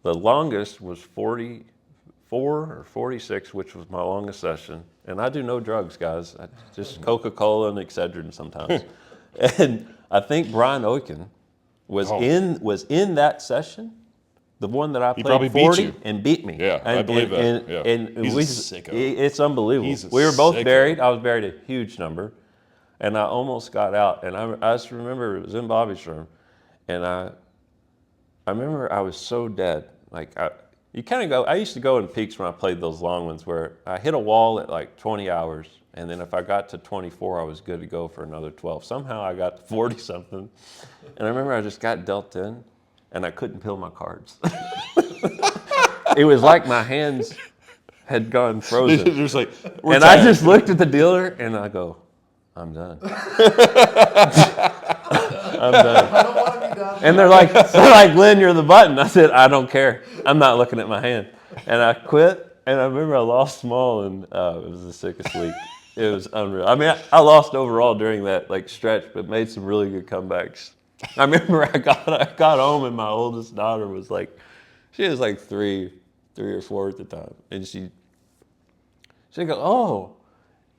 [SPEAKER 1] The longest was 44 or 46, which was my longest session. And I do no drugs, guys. Just Coca-Cola and Excedrin sometimes. And I think Brian Oaken was in that session, the one that I played
[SPEAKER 4] probably beat
[SPEAKER 1] 40
[SPEAKER 4] you.
[SPEAKER 1] and beat me.
[SPEAKER 4] Yeah, I believe that. Yeah.
[SPEAKER 1] And
[SPEAKER 4] He's a
[SPEAKER 1] we,
[SPEAKER 4] sicko.
[SPEAKER 1] it's unbelievable. We were both buried. I was buried a huge number, and I almost got out. And I just remember it was in Bobby's room, and I remember I was so dead. Like you kind of go. I used to go in peaks when I played those long ones where I hit a wall at like 20 hours, and then if I got to 24, I was good to go for another 12. Somehow I got to 40 something, and I remember I just got dealt in, and I couldn't peel my cards. It was like my hands had gone frozen.
[SPEAKER 4] Just like,
[SPEAKER 1] And I just looked at the dealer and I go, I'm done. I'm done.
[SPEAKER 3] I don't want to be done.
[SPEAKER 1] And they're like, Len, you're the button. I said, I don't care. I'm not looking at my hand. And I quit. And I remember I lost small, and it was the sickest week. It was unreal. I mean, I lost overall during that like stretch, but made some really good comebacks. I remember I got home, and my oldest daughter was like, she was like three or 4 at the time, and she'd go, "Oh,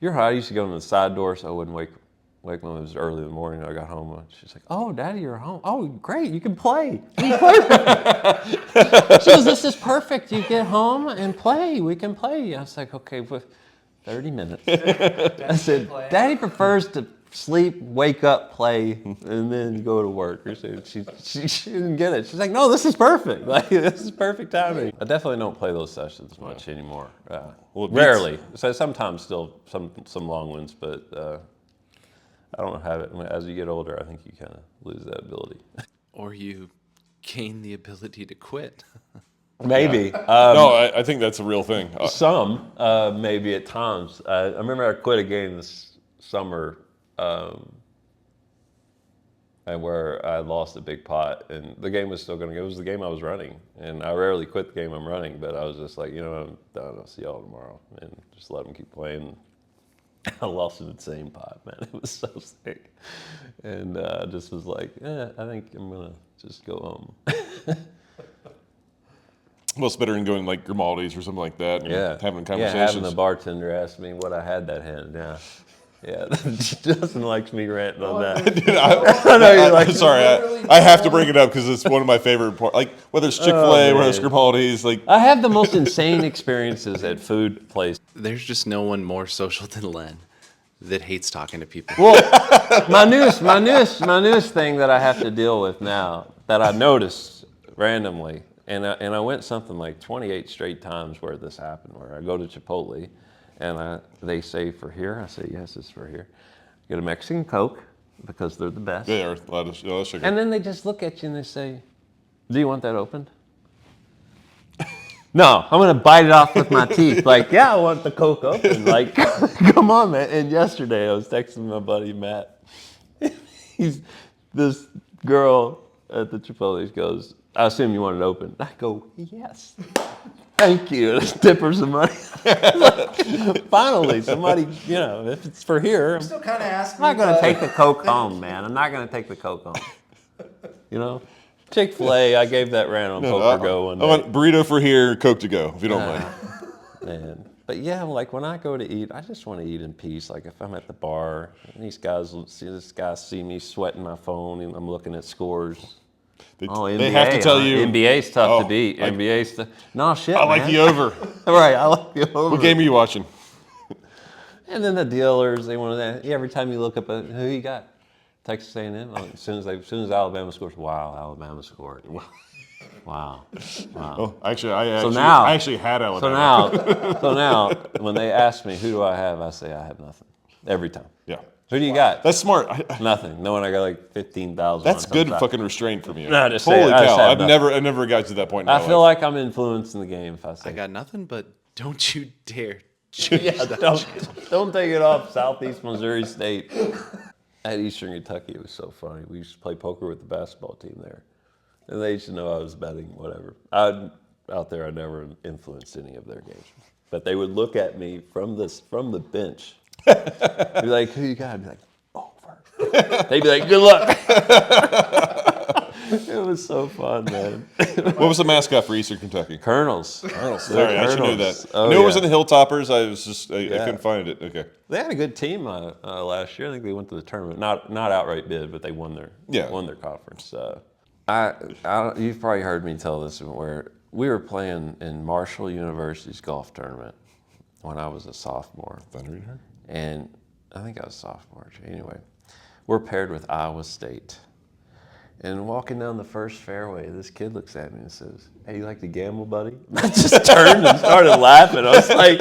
[SPEAKER 1] you're hot." I used to go in the side door so I wouldn't wake me when it was early in the morning. I got home. She's like, "Oh, Daddy, you're home. Oh, great, you can play. You can play." She goes, "This is perfect. You get home and play. We can play." I was like, "Okay, with 30 minutes." I said, "Daddy prefers to sleep, wake up, play, and then go to work." She didn't get it. She's like, "No, this is perfect. Like, this is perfect timing." I definitely don't play those sessions much anymore. Rarely. So sometimes still some long ones, but I don't have it. I mean, as you get older, I think you kind of lose that ability.
[SPEAKER 3] Or you gain the ability to quit.
[SPEAKER 1] Maybe.
[SPEAKER 4] No, I think that's a real thing.
[SPEAKER 1] Some, maybe at times. I remember I quit a game this summer. and where I lost a big pot, and the game was still going to go. It was the game I was running, and I rarely quit the game I'm running, but I was just like, I'm done. I'll see y'all tomorrow, and just let them keep playing. I lost in the same pot, man. It was so sick, and I just was like, I think I'm gonna just go home.
[SPEAKER 4] Well, it's better than going like Grimaldi's or something like that. And having conversations.
[SPEAKER 1] Yeah, having the bartender ask me what I had that hand. Yeah. Justin likes me ranting on that.
[SPEAKER 4] Dude, I know you're like. Sorry, I have to bring it up because it's one of my favorite parts. Like whether it's Chick-fil-A, whether it's Grimaldi's, like
[SPEAKER 1] I have the most insane experiences at food places.
[SPEAKER 3] There's just no one more social than Len that hates talking to people.
[SPEAKER 1] Well, my newest thing that I have to deal with now that I noticed randomly, and I went something like 28 straight times where this happened, where I go to Chipotle, and they say for here, I say yes, it's for here. Get a Mexican Coke because they're the best.
[SPEAKER 4] yeah, a lot of sugar.
[SPEAKER 1] And then they just look at you and they say, "Do you want that opened?" No, I'm gonna bite it off with my teeth. Like, yeah, I want the Coke open. Like, come on, man. And yesterday I was texting my buddy Matt. This girl at the Chipotle goes, "I assume you want it open." I go, "Yes." Thank you. Tip her some money. Finally, somebody, if it's for here,
[SPEAKER 5] Still kind of asking.
[SPEAKER 1] I'm not going to take the Coke home, man. I'm not going to take the Coke home. Chick-fil-A, I gave that rant on Poker Go one day.
[SPEAKER 4] I want burrito for here, Coke to go, if you don't mind.
[SPEAKER 1] Man. But yeah, like when I go to eat, I just want to eat in peace. Like if I'm at the bar, and these guys see me sweating my phone, and I'm looking at scores. NBA,
[SPEAKER 4] they have to tell you.
[SPEAKER 1] NBA's tough to beat. NBA's no shit.
[SPEAKER 4] I like the over.
[SPEAKER 1] Right, I like the over.
[SPEAKER 4] What game are you watching?
[SPEAKER 1] And then the dealers, they want to. Every time you look up at who you got, Texas A&M. As soon as Alabama scores, wow, Alabama scored. Wow.
[SPEAKER 4] Oh, I actually had Alabama.
[SPEAKER 1] So now, when they ask me who do I have, I say I have nothing every time.
[SPEAKER 4] Yeah.
[SPEAKER 1] Who do you got?
[SPEAKER 4] That's smart.
[SPEAKER 1] Nothing. Knowing I got like 15,000.
[SPEAKER 4] That's good fucking restraint from you.
[SPEAKER 1] No, just
[SPEAKER 4] Holy cow!
[SPEAKER 1] I
[SPEAKER 4] never got to that point.
[SPEAKER 1] I feel like I'm influencing the game if I say.
[SPEAKER 3] I got nothing, but don't you dare.
[SPEAKER 1] Don't take it off Southeast Missouri State. At Eastern Kentucky, it was so funny. We used to play poker with the basketball team there, and they used to know I was betting whatever. Out there, I never influenced any of their games, but they would look at me from the bench. Be like, "Who you got?" I'd be like, "Over." They'd be like, "Good luck." It was so fun, man.
[SPEAKER 4] What was the mascot for Eastern Kentucky?
[SPEAKER 1] Colonels.
[SPEAKER 4] Sorry, I should know that.
[SPEAKER 1] Oh,
[SPEAKER 4] I knew it was in the Hilltoppers. I couldn't find it. Okay.
[SPEAKER 1] They had a good team last year. I think they went to the tournament. Not outright bid, but they won their conference. You've probably heard me tell this where we were playing in Marshall University's golf tournament when I was a sophomore.
[SPEAKER 4] Thunderdome?
[SPEAKER 1] And I think I was a sophomore. Anyway, we're paired with Iowa State. And walking down the first fairway, this kid looks at me and says, "Hey, you like to gamble, buddy?" I just turned and started laughing. I was like,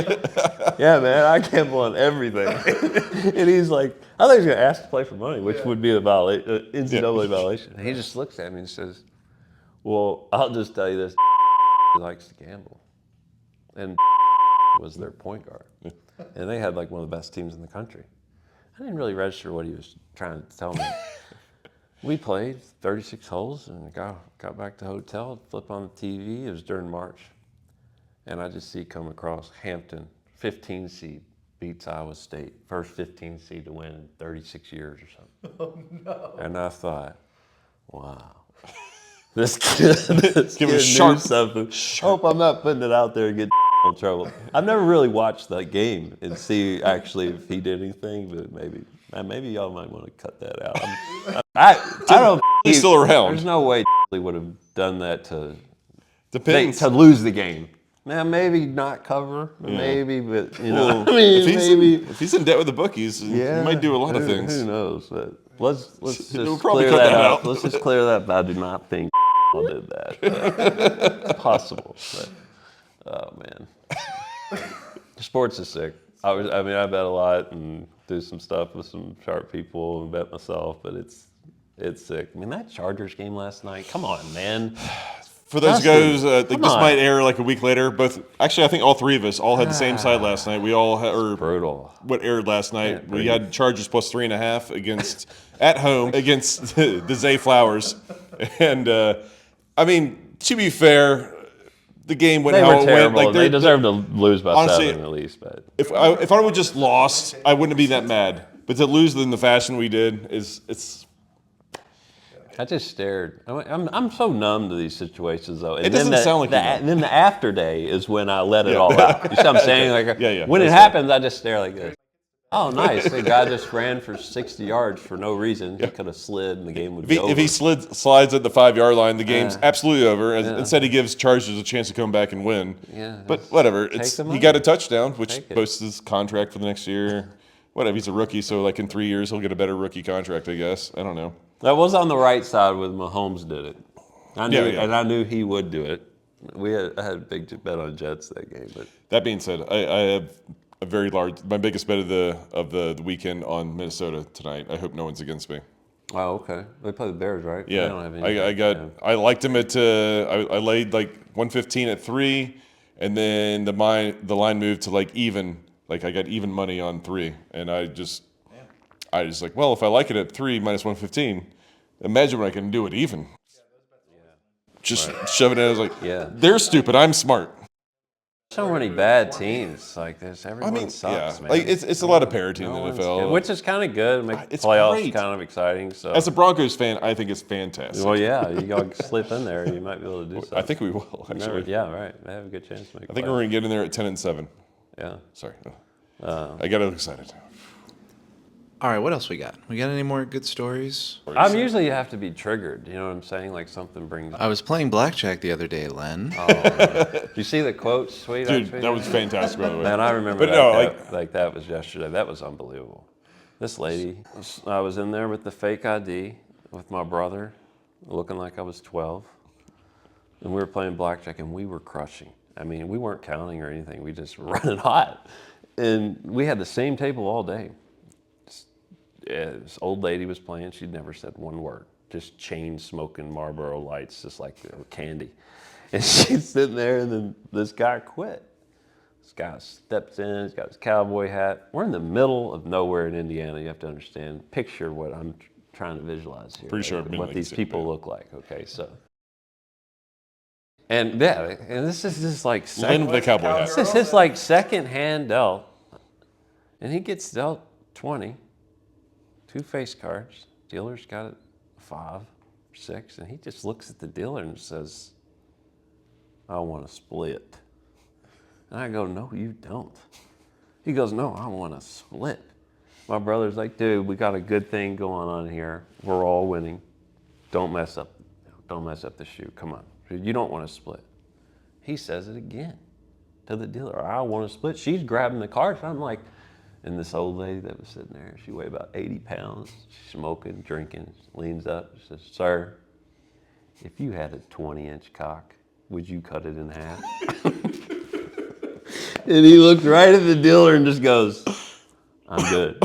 [SPEAKER 1] "Yeah, man, I gamble on everything." And he's like, "I thought he was going to ask to play for money," which would be a NCAA violation. And he just looks at me and says, "Well, I'll just tell you this, he likes to gamble." And was their point guard. And they had like one of the best teams in the country. I didn't really register what he was trying to tell me. We played 36 holes and got back to the hotel, flip on the TV. It was during March. And I just see come across Hampton, 15 seed, beats Iowa State. First 15 seed to win in 36 years or something. Oh, no. And I thought, wow. This kid knew something. Hope I'm not putting it out there and get in trouble. I've never really watched that game and see actually if he did anything, but maybe y'all might want to cut that out. I don't.
[SPEAKER 4] He's still around.
[SPEAKER 1] There's no way he would have done that to lose the game. Now maybe not cover, maybe, but
[SPEAKER 4] if he's in debt with the bookies, he might do a lot of things.
[SPEAKER 1] Who knows? But let's just
[SPEAKER 4] probably
[SPEAKER 1] clear
[SPEAKER 4] cut
[SPEAKER 1] that
[SPEAKER 4] that
[SPEAKER 1] out.
[SPEAKER 4] out.
[SPEAKER 1] Let's just clear that. I do not think did that. It's possible. But, oh man, sports is sick. I bet a lot and do some stuff with some sharp people and bet myself, but it's sick. I mean, that Chargers game last night. Come on, man.
[SPEAKER 4] For those
[SPEAKER 1] Dustin,
[SPEAKER 4] goes, like
[SPEAKER 1] come
[SPEAKER 4] this
[SPEAKER 1] on.
[SPEAKER 4] might air like a week later. Actually, I think all three of us all had the same side last night. We all had, or
[SPEAKER 1] Brutal.
[SPEAKER 4] what aired last night. We
[SPEAKER 1] breathe.
[SPEAKER 4] had Chargers plus 3.5 against at home against the Zay Flowers, and I mean, to be fair, the game went
[SPEAKER 1] They
[SPEAKER 4] how
[SPEAKER 1] were
[SPEAKER 4] it went.
[SPEAKER 1] terrible.
[SPEAKER 4] Like
[SPEAKER 1] And they deserved to lose by
[SPEAKER 4] honestly,
[SPEAKER 1] 7 at least. But
[SPEAKER 4] if I would have just lost, I wouldn't have been that mad. But to lose in the fashion we did it's.
[SPEAKER 1] I just stared. I'm so numb to these situations, though. And
[SPEAKER 4] It doesn't sound like you're numb.
[SPEAKER 1] and then the after day is when I let it all out. You see what I'm saying? Like,
[SPEAKER 4] Yeah.
[SPEAKER 1] when it happens, I just stare like this. Oh, nice. The guy just ran for 60 yards for no reason. He could have slid and the game would be over.
[SPEAKER 4] If he slides at the 5-yard line, the game's absolutely over. Instead, he gives Chargers a chance to come back and win.
[SPEAKER 1] Yeah,
[SPEAKER 4] But whatever.
[SPEAKER 1] the
[SPEAKER 4] He
[SPEAKER 1] money.
[SPEAKER 4] got a touchdown, which
[SPEAKER 1] Take it.
[SPEAKER 4] boosts his contract for the next year. Whatever. He's a rookie, so like in 3 years, he'll get a better rookie contract, I guess. I don't know.
[SPEAKER 1] That was on the right side when Mahomes did it. I knew,
[SPEAKER 4] Yeah.
[SPEAKER 1] and I knew he would do it. I had a big bet on Jets that game, but
[SPEAKER 4] That being said, I have a very large, my biggest bet of the weekend on Minnesota tonight. I hope no one's against me.
[SPEAKER 1] oh, okay. They play the Bears, right? They
[SPEAKER 4] Yeah,
[SPEAKER 1] don't have any.
[SPEAKER 4] I liked him at I laid like 115 at 3, and then the line moved to like even. Like I got even money on 3, and I just like, well, if I like it at 3 minus 115, imagine what I can do it even. Just shove it in. I was like,
[SPEAKER 1] Yeah.
[SPEAKER 4] they're stupid. I'm smart.
[SPEAKER 1] So many bad teams. Like this, everyone sucks, man.
[SPEAKER 4] like it's a lot of parity in
[SPEAKER 1] No
[SPEAKER 4] the
[SPEAKER 1] one's
[SPEAKER 4] NFL.
[SPEAKER 1] good, which is kind of good. Make
[SPEAKER 4] It's
[SPEAKER 1] playoffs
[SPEAKER 4] great.
[SPEAKER 1] kind of exciting. So
[SPEAKER 4] As a Broncos fan, I think it's fantastic.
[SPEAKER 1] well, yeah, you gotta slip in there. You might be able to do something.
[SPEAKER 4] I think we will actually.
[SPEAKER 1] Yeah, right. They have a good chance to make.
[SPEAKER 4] I think we're gonna get in there at 10-7.
[SPEAKER 1] Yeah.
[SPEAKER 4] Sorry, I got excited.
[SPEAKER 3] All right, what else we got? We got any more good stories?
[SPEAKER 1] I'm usually have to be triggered. You know what I'm saying? Like something brings.
[SPEAKER 3] I was playing blackjack the other day, Len.
[SPEAKER 1] Did you see the quote, sweet?
[SPEAKER 4] Dude, that was fantastic, by the way.
[SPEAKER 1] Man, I remember
[SPEAKER 4] But
[SPEAKER 1] that.
[SPEAKER 4] no,
[SPEAKER 1] Like that was yesterday. That was unbelievable. This lady, I was in there with the fake ID with my brother, looking like I was 12, and we were playing blackjack, and we were crushing. I mean, we weren't counting or anything. We just were running hot, and we had the same table all day. This old lady was playing. She'd never said one word. Just chain smoking Marlboro lights, just like they were candy. And she's sitting there, and then this guy quit. This guy steps in. He's got his cowboy hat. We're in the middle of nowhere in Indiana. You have to understand. Picture what I'm trying to visualize here.
[SPEAKER 4] Pretty sure I've been
[SPEAKER 1] what
[SPEAKER 4] like
[SPEAKER 1] these
[SPEAKER 4] the same
[SPEAKER 1] people
[SPEAKER 4] thing.
[SPEAKER 1] look like. Okay, so. And yeah, and this is just like
[SPEAKER 4] Len with the cowboy hat.
[SPEAKER 1] this is his like second hand dealt, and he gets dealt 20, 2 face cards. Dealer's got a 5 or 6, and he just looks at the dealer and says, "I want to split." And I go, "No, you don't." He goes, "No, I want to split." My brother's like, "Dude, we got a good thing going on here. We're all winning. Don't mess up the shoe. Come on. You don't want to split." He says it again to the dealer. "I want to split." She's grabbing the cards. I'm like, and this old lady that was sitting there, she weighed about 80 pounds, smoking, drinking, leans up, says, "Sir, if you had a 20-inch cock, would you cut it in half?" And he looked right at the dealer and just goes, "I'm good."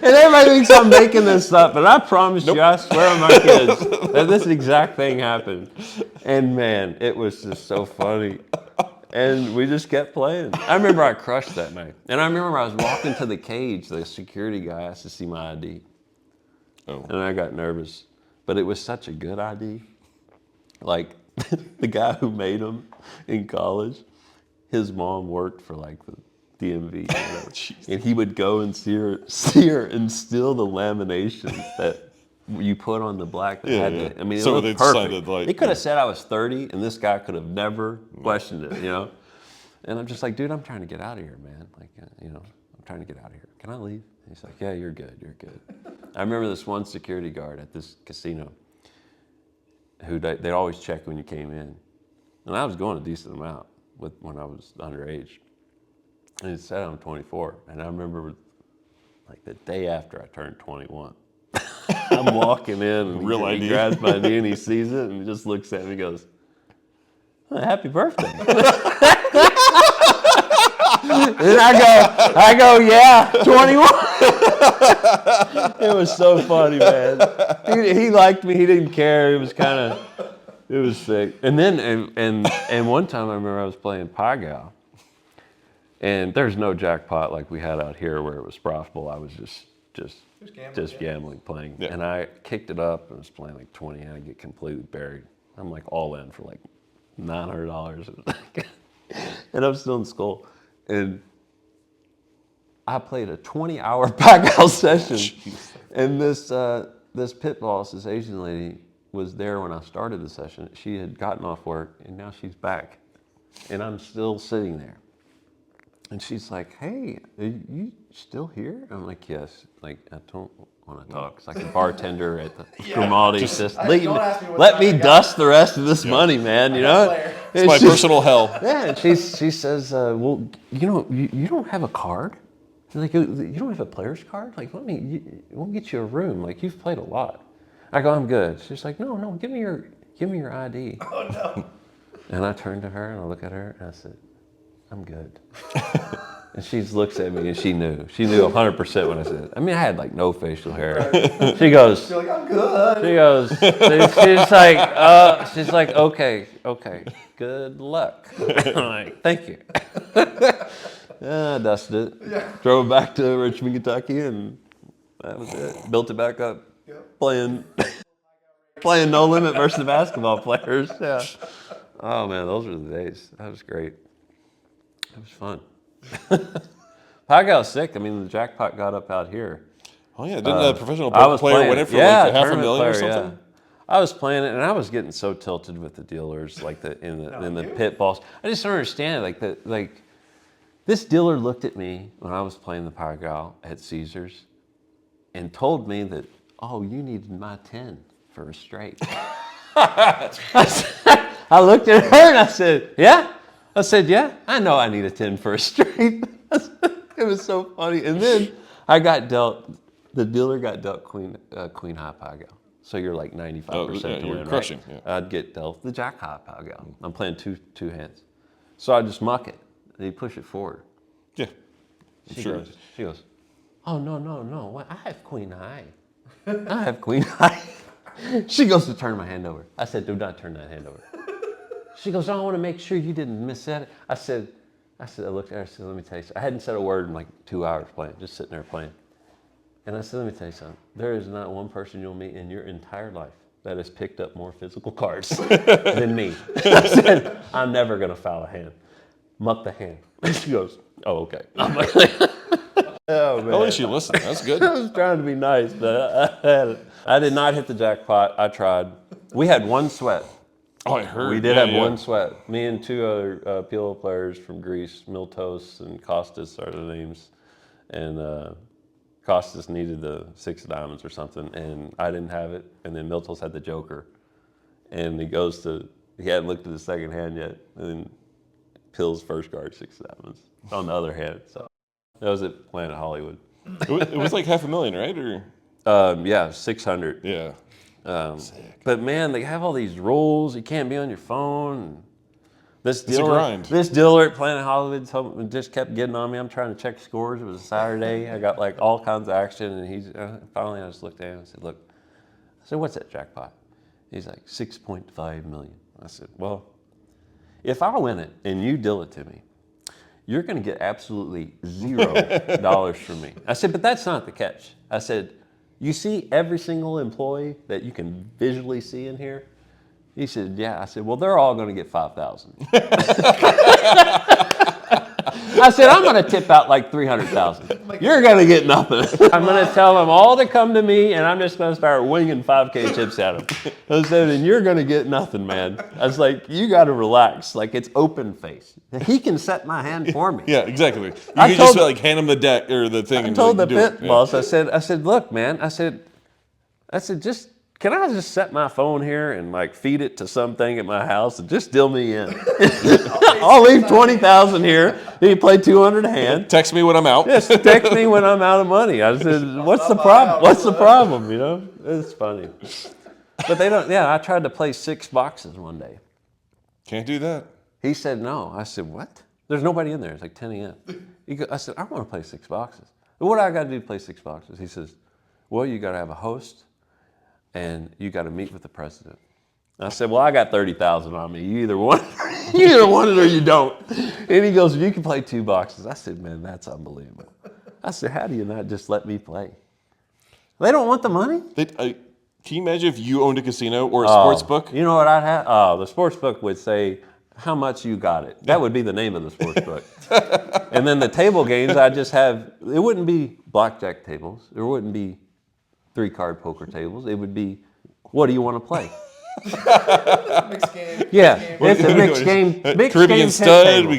[SPEAKER 1] And everybody thinks I'm making this up, but I promise you, I swear on my kids, that this exact thing happened. And man, it was just so funny. And we just kept playing. I remember I crushed that night. And I remember I was walking to the cage, the security guy asked to see my ID.
[SPEAKER 4] Oh.
[SPEAKER 1] And I got nervous. But it was such a good ID. Like, the guy who made them in college, his mom worked for like the DMV, or whatever. And he would go and see her and steal the laminations that you put on the black. That had
[SPEAKER 4] yeah.
[SPEAKER 1] the, I mean, it
[SPEAKER 4] So
[SPEAKER 1] looked
[SPEAKER 4] they
[SPEAKER 1] perfect.
[SPEAKER 4] decided, like,
[SPEAKER 1] He could have said I was 30, and this guy could have never questioned it, you know. And I'm just like, "Dude, I'm trying to get out of here, man. Like, I'm trying to get out of here. Can I leave?" And he's like, "Yeah, you're good. You're good." I remember this one security guard at this casino who they'd always check when you came in, and I was going a decent amount when I was underage. And it said I'm 24, and I remember like the day after I turned 21. I'm walking in, and
[SPEAKER 4] Real
[SPEAKER 1] he
[SPEAKER 4] ID.
[SPEAKER 1] grabs my ID, and he sees it, and he just looks at me and goes, "Oh, happy birthday." And I go, "Yeah, 21. It was so funny, man. He liked me. He didn't care. It was kind of, It was sick. And then and one time I remember I was playing Pagao, and there's no jackpot like we had out here where it was profitable. I was just gambling, playing.
[SPEAKER 4] Yeah.
[SPEAKER 1] And I kicked it up and was playing like 20, and I get completely buried. I'm like all in for like $900. And I'm still in school. And I played a 20-hour Pagao session. And this pit boss, this Asian lady, was there when I started the session. She had gotten off work, and now she's back. And I'm still sitting there. And she's like, "Hey, are you still here?" I'm like, "Yes." Like, I don't want to talk. It's like a bartender at the Grimaldi system. Let me dust the rest of this money, man, you know?
[SPEAKER 4] It's my personal hell.
[SPEAKER 1] Yeah, and she says, "Well, you don't have a card? Like, you don't have a player's card? Like, we'll get you a room. Like, you've played a lot." I go, "I'm good." She's like, "No, give me your ID." Oh no. And I turned to her and I look at her and I said, "I'm good." And she looks at me and she knew 100% what I said. I mean, I had like no facial hair. She goes,
[SPEAKER 3] You're like, I'm good.
[SPEAKER 1] She goes, she's like, okay, good luck. I'm like, thank you. Yeah, I dusted it. Drove back to Richmond, Kentucky, and that was it. Built it back up. Playing No Limit versus the basketball players. Yeah. Oh man, those were the days. That was great. It was fun. Pagao's sick. I mean, the jackpot got up out here.
[SPEAKER 4] Oh yeah, didn't a professional poker player win it for like $500,000 or something?
[SPEAKER 1] Yeah. I was playing it, and I was getting so tilted with the dealers, like in the pit balls. I just don't understand it. Like this dealer looked at me when I was playing the Pagao at Caesars, and told me that, "Oh, you needed my 10 for a straight." I looked at her and I said, "Yeah." I said, "Yeah, I know I need a 10 for a straight." It was so funny. And then the dealer got dealt queen high Pagao. So you're like 95% to
[SPEAKER 4] you're
[SPEAKER 1] win,
[SPEAKER 4] crushing.
[SPEAKER 1] right?
[SPEAKER 4] Yeah.
[SPEAKER 1] I'd get dealt the jack high Pagao. I'm playing two hands. So I just muck it. And you push it forward.
[SPEAKER 4] Yeah.
[SPEAKER 1] She goes, "Oh, no. What? I have queen high. I have queen high." She goes to turn my hand over. I said, "Do not turn that hand over." She goes, "I want to make sure you didn't miss that." I looked at her, I said, "Let me tell you something." I hadn't said a word in like 2 hours playing, just sitting there playing. And I said, "Let me tell you something. There is not one person you'll meet in your entire life that has picked up more physical cards than me." I said, "I'm never going to foul a hand. Muck the hand." And she goes, "Oh, okay." I'm like, oh, man.
[SPEAKER 4] At least you listened. That's good.
[SPEAKER 1] I was trying to be nice, but I did not hit the jackpot. I tried. We had one sweat.
[SPEAKER 4] Oh, I heard.
[SPEAKER 1] We did have one sweat. Me and two other PLO players from Greece, Miltos and Kostas are the names. And Kostas needed the 6 diamonds or something, and I didn't have it. And then Miltos had the joker. And he hadn't looked at the second hand yet. And then Pill's first card, 6 diamonds on the other hand. So that was at Planet Hollywood.
[SPEAKER 4] It was like $500,000, right? Or
[SPEAKER 1] Yeah, 600.
[SPEAKER 4] yeah.
[SPEAKER 1] But man, they have all these rules. You can't be on your phone. This
[SPEAKER 4] It's a grind.
[SPEAKER 1] This dealer at Planet Hollywood just kept getting on me. I'm trying to check scores. It was a Saturday. I got like all kinds of action, and finally I just looked at him and said, "Look," I said, "what's that jackpot?" He's like, 6.5 million. I said, "Well, if I win it and you deal it to me, you're going to get absolutely $0 from me." I said, "But that's not the catch." I said, "You see every single employee that you can visually see in here?" He said, "Yeah." I said, "Well, they're all going to get 5,000. I said, "I'm going to tip out like 300,000. You're going to get nothing. I'm going to tell them all to come to me, and I'm just going to start winging 5K chips at them." I said, "And you're going to get nothing, man." I was like, "You got to relax. Like, it's open face. He can set my hand for me."
[SPEAKER 4] Yeah, exactly. You can just like hand him the deck or the thing.
[SPEAKER 1] I
[SPEAKER 4] and
[SPEAKER 1] told
[SPEAKER 4] like,
[SPEAKER 1] the
[SPEAKER 4] do it.
[SPEAKER 1] pit boss, I said, "Look, man," I said, can I just set my phone here and like feed it to something at my house and just deal me in? I'll leave 20,000 here. You play 200 a hand.
[SPEAKER 4] Text me when I'm out.
[SPEAKER 1] Just text me when I'm out of money. I said, "What's the problem? What's the problem?" You know, it's funny. But they don't. Yeah, I tried to play 6 boxes one day.
[SPEAKER 4] Can't do that.
[SPEAKER 1] He said no. I said, "What? There's nobody in there. It's like 10 a.m. I said, "I want to play 6 boxes. What do I got to do to play 6 boxes?" He says, "Well, you got to have a host, and you got to meet with the president." I said, well, I got 30,000 on me. You either want it or you don't. And he goes, you can play 2 boxes. I said, man, that's unbelievable. I said, how do you not just let me play? They don't want the money?
[SPEAKER 4] Can you imagine if you owned a casino or a sports book?
[SPEAKER 1] You know what I'd have? Oh, the sports book would say, how much you got it. That would be the name of the sports book. And then the table games, I just have, it wouldn't be blackjack tables. There wouldn't be 3-card poker tables. It would be, what do you want to play?
[SPEAKER 5] Mixed game.
[SPEAKER 1] Yeah, it's a mixed game. Mixed
[SPEAKER 4] Caribbean
[SPEAKER 1] game
[SPEAKER 4] stud.
[SPEAKER 1] table.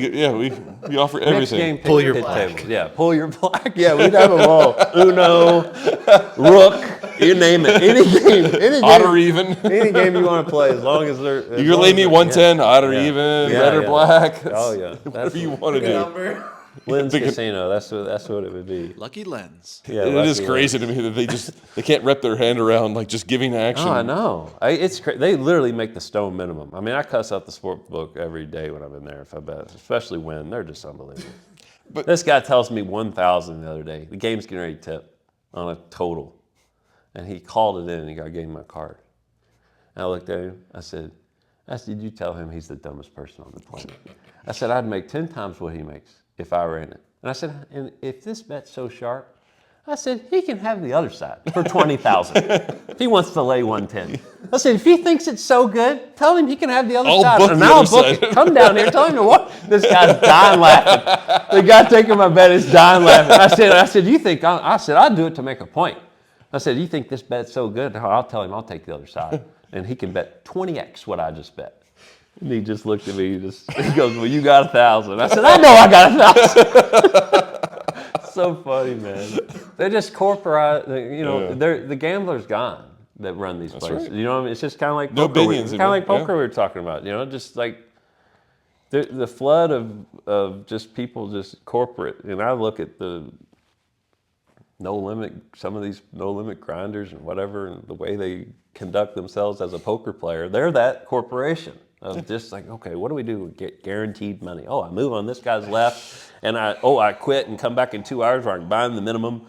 [SPEAKER 4] We offer
[SPEAKER 1] Mixed
[SPEAKER 4] everything.
[SPEAKER 1] game
[SPEAKER 5] Pull your
[SPEAKER 1] pit
[SPEAKER 5] black.
[SPEAKER 1] table. Yeah, pull your black. Yeah, we'd have them all. Uno, Rook, you name it. Any game.
[SPEAKER 4] Odd or even.
[SPEAKER 1] Any game you want to play, as long as they're.
[SPEAKER 4] You can lay me 110, odd or even, red or black.
[SPEAKER 1] Oh yeah,
[SPEAKER 4] Whatever you want to do.
[SPEAKER 5] Number.
[SPEAKER 1] Lynn's Casino. That's what it would be.
[SPEAKER 3] Lucky Lens.
[SPEAKER 1] Yeah,
[SPEAKER 4] It is
[SPEAKER 1] Lucky
[SPEAKER 4] crazy
[SPEAKER 1] Lynn.
[SPEAKER 4] to me that they can't wrap their hand around like just giving action.
[SPEAKER 1] Oh, I know. It's they literally make the stone minimum. I mean, I cuss out the sport book every day when I'm in there if I bet, especially when they're just unbelievable.
[SPEAKER 4] But-
[SPEAKER 1] This guy tells me 1,000 the other day. The game's getting ready to tip on a total, and he called it in. And I gave him my card. And I looked at him. I said, you tell him he's the dumbest person on the planet. I said, I'd make 10 times what he makes if I ran it. And I said, and if this bet's so sharp, I said, he can have the other side for 20,000 if he wants to lay 110. I said, if he thinks it's so good, tell him he can have the other
[SPEAKER 4] I'll
[SPEAKER 1] side.
[SPEAKER 4] book
[SPEAKER 1] And
[SPEAKER 4] the
[SPEAKER 1] now
[SPEAKER 4] other
[SPEAKER 1] I'll book
[SPEAKER 4] side.
[SPEAKER 1] it. Come down here, tell him to what? This guy's dying laughing. The guy taking my bet is dying laughing. I said, you think, I said, I'll do it to make a point. I said, you think this bet's so good? I'll tell him I'll take the other side. And he can bet 20x what I just bet. And he just looked at me, he goes, well, you got 1,000. I said, I know I got 1,000. So funny, man. They just corporate, the gambler's gone that run these places.
[SPEAKER 4] right.
[SPEAKER 1] You know what I mean? It's just kind of like
[SPEAKER 4] No
[SPEAKER 1] poker.
[SPEAKER 4] billions
[SPEAKER 1] Kind of like
[SPEAKER 4] anymore,
[SPEAKER 1] poker we were talking about, just like the flood of just people just corporate. And I look at the some of these no limit grinders and whatever, and the way they conduct themselves as a poker player, they're that corporation of just like, okay, what do we do? Get guaranteed money. Oh, I move on this guy's left, and I quit and come back in 2 hours where I can buy him the minimum.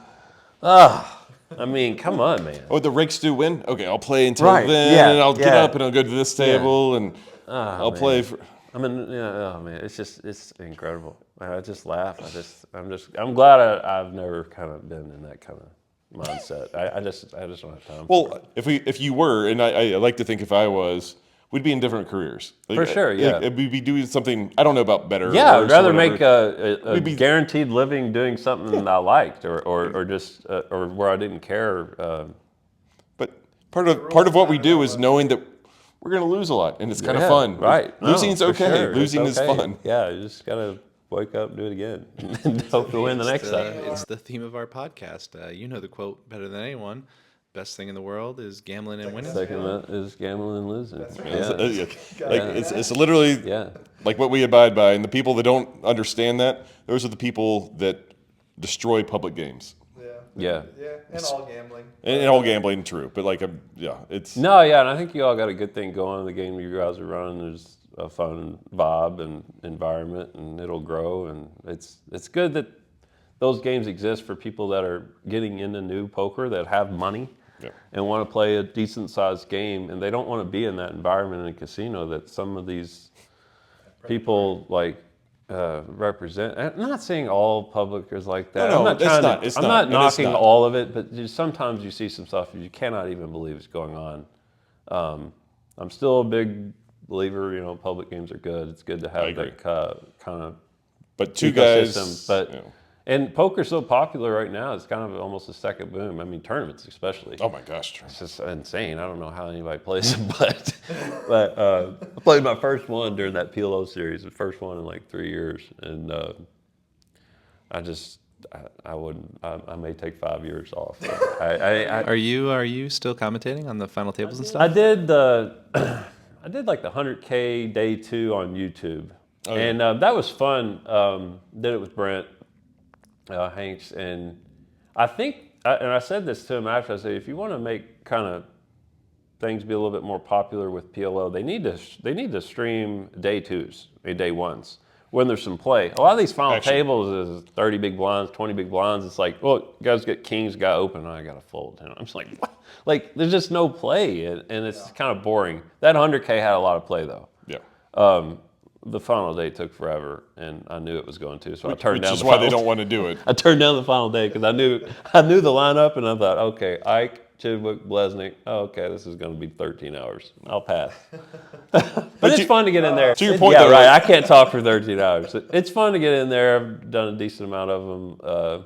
[SPEAKER 1] I mean, come on, man.
[SPEAKER 4] Oh, the rakes do win? Okay, I'll play until
[SPEAKER 1] Right,
[SPEAKER 4] then,
[SPEAKER 1] yeah,
[SPEAKER 4] and I'll get
[SPEAKER 1] yeah.
[SPEAKER 4] up and I'll go to this table, and I'll play for...
[SPEAKER 1] I mean, oh man, it's incredible. I just laugh. I'm glad I've never kind of been in that kind of mindset. I just don't have time.
[SPEAKER 4] Well, if you were, and I like to think if I was, we'd be in different careers.
[SPEAKER 1] For sure, yeah.
[SPEAKER 4] We'd be doing something, I don't know about better.
[SPEAKER 1] Yeah,
[SPEAKER 4] or
[SPEAKER 1] I'd rather
[SPEAKER 4] whatever.
[SPEAKER 1] make a
[SPEAKER 4] We'd be-
[SPEAKER 1] guaranteed living doing something I liked, or just or where I didn't care.
[SPEAKER 4] But part of what we do is knowing that we're going to lose a lot, and it's kind of
[SPEAKER 1] Yeah,
[SPEAKER 4] fun.
[SPEAKER 1] right?
[SPEAKER 4] Losing's
[SPEAKER 1] No, for
[SPEAKER 4] okay.
[SPEAKER 1] sure.
[SPEAKER 4] Losing
[SPEAKER 1] It's
[SPEAKER 4] is
[SPEAKER 1] okay.
[SPEAKER 4] fun.
[SPEAKER 1] Yeah, you just gotta wake up and do it again, and hope to win the next time.
[SPEAKER 3] It's the theme of our podcast. You know the quote better than anyone. Best thing in the world is gambling and winning.
[SPEAKER 1] Second is gambling and losing.
[SPEAKER 4] It's literally
[SPEAKER 1] Yeah.
[SPEAKER 4] like what we abide by, and the people that don't understand that, those are the people that destroy public games.
[SPEAKER 1] Yeah.
[SPEAKER 5] Yeah, and all gambling.
[SPEAKER 4] And all gambling, true, but it's
[SPEAKER 1] No, yeah, and I think you all got a good thing going. The game you guys are running, there's a fun vibe and environment, and it'll grow. And it's good that those games exist for people that are getting into new poker that have money and want to play a decent sized game, and they don't want to be in that environment in a casino that some of these people represent. I'm not saying all public is like that.
[SPEAKER 4] No,
[SPEAKER 1] I'm not
[SPEAKER 4] it's
[SPEAKER 1] trying
[SPEAKER 4] not.
[SPEAKER 1] to,
[SPEAKER 4] It's
[SPEAKER 1] I'm
[SPEAKER 4] not.
[SPEAKER 1] not
[SPEAKER 4] And it's
[SPEAKER 1] knocking
[SPEAKER 4] not.
[SPEAKER 1] all of it, but sometimes you see some stuff you cannot even believe is going on. I'm still a big believer, public games are good. It's good to have
[SPEAKER 4] agree.
[SPEAKER 1] that kind of
[SPEAKER 4] but two guys.
[SPEAKER 1] ecosystem. But and poker's so popular right now, it's kind of almost a second boom. I mean, tournaments especially.
[SPEAKER 4] Oh my gosh, true.
[SPEAKER 1] It's just insane. I don't know how anybody plays them, but I played my first one during that PLO series, the first one in like 3 years, and I wouldn't. I may take 5 years off.
[SPEAKER 3] Are you still commentating on the final tables and stuff?
[SPEAKER 1] I did I did like the 100K day 2 on YouTube, and that was fun. Did it with Brent Hanks, and I think, and I said this to him after. I said, if you want to make kind of things be a little bit more popular with PLO, they need to stream day 2s, day 1s, when there's some play. A lot of these final
[SPEAKER 4] Action.
[SPEAKER 1] tables is 30 big blinds, 20 big blinds. It's like, well, you guys get kings, got open, I got to fold. And I'm just like, what? Like, there's just no play, and it's kind of boring. That 100K had a lot of play, though.
[SPEAKER 4] Yeah.
[SPEAKER 1] The final day took forever, and I knew it was going to, so I turned
[SPEAKER 4] Which
[SPEAKER 1] down
[SPEAKER 4] is
[SPEAKER 1] the
[SPEAKER 4] why
[SPEAKER 1] final
[SPEAKER 4] they don't want to do it.
[SPEAKER 1] I turned down the final day because I knew the lineup, and I thought, okay, Ike, Chidwick, Blesnick. Oh, okay, this is going to be 13 hours. I'll pass. But it's fun to get in there.
[SPEAKER 4] To your point,
[SPEAKER 1] yeah,
[SPEAKER 4] though,
[SPEAKER 1] right.
[SPEAKER 4] like-
[SPEAKER 1] I can't talk for 13 hours. It's fun to get in there. I've done a decent amount of them.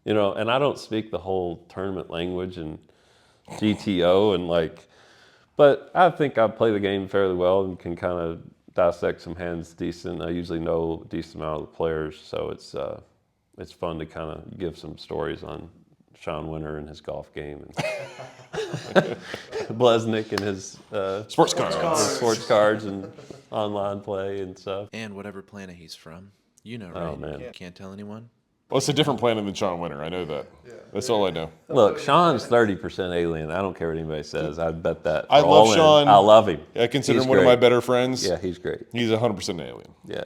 [SPEAKER 1] You know, and I don't speak the whole tournament language and GTO and like, but I think I play the game fairly well and can kind of dissect some hands decent. I usually know a decent amount of the players, so it's fun to kind of give some stories on Sean Winter and his golf game, and Blesnick and his
[SPEAKER 4] Sports cards.
[SPEAKER 1] sports cards and online play and stuff.
[SPEAKER 3] And whatever planet he's from. You know, right?
[SPEAKER 1] Oh, man.
[SPEAKER 3] Can't tell anyone.
[SPEAKER 4] Well, it's a different planet than Sean Winter. I know that. That's all I know.
[SPEAKER 1] Look, Sean's 30% alien. I don't care what anybody says. I bet that.
[SPEAKER 4] I
[SPEAKER 1] for
[SPEAKER 4] love
[SPEAKER 1] all in.
[SPEAKER 4] Sean.
[SPEAKER 1] I love him.
[SPEAKER 4] I consider
[SPEAKER 1] He's
[SPEAKER 4] him one of my
[SPEAKER 1] great.
[SPEAKER 4] better friends.
[SPEAKER 1] Yeah, he's great.
[SPEAKER 4] He's 100% alien.
[SPEAKER 1] Yeah,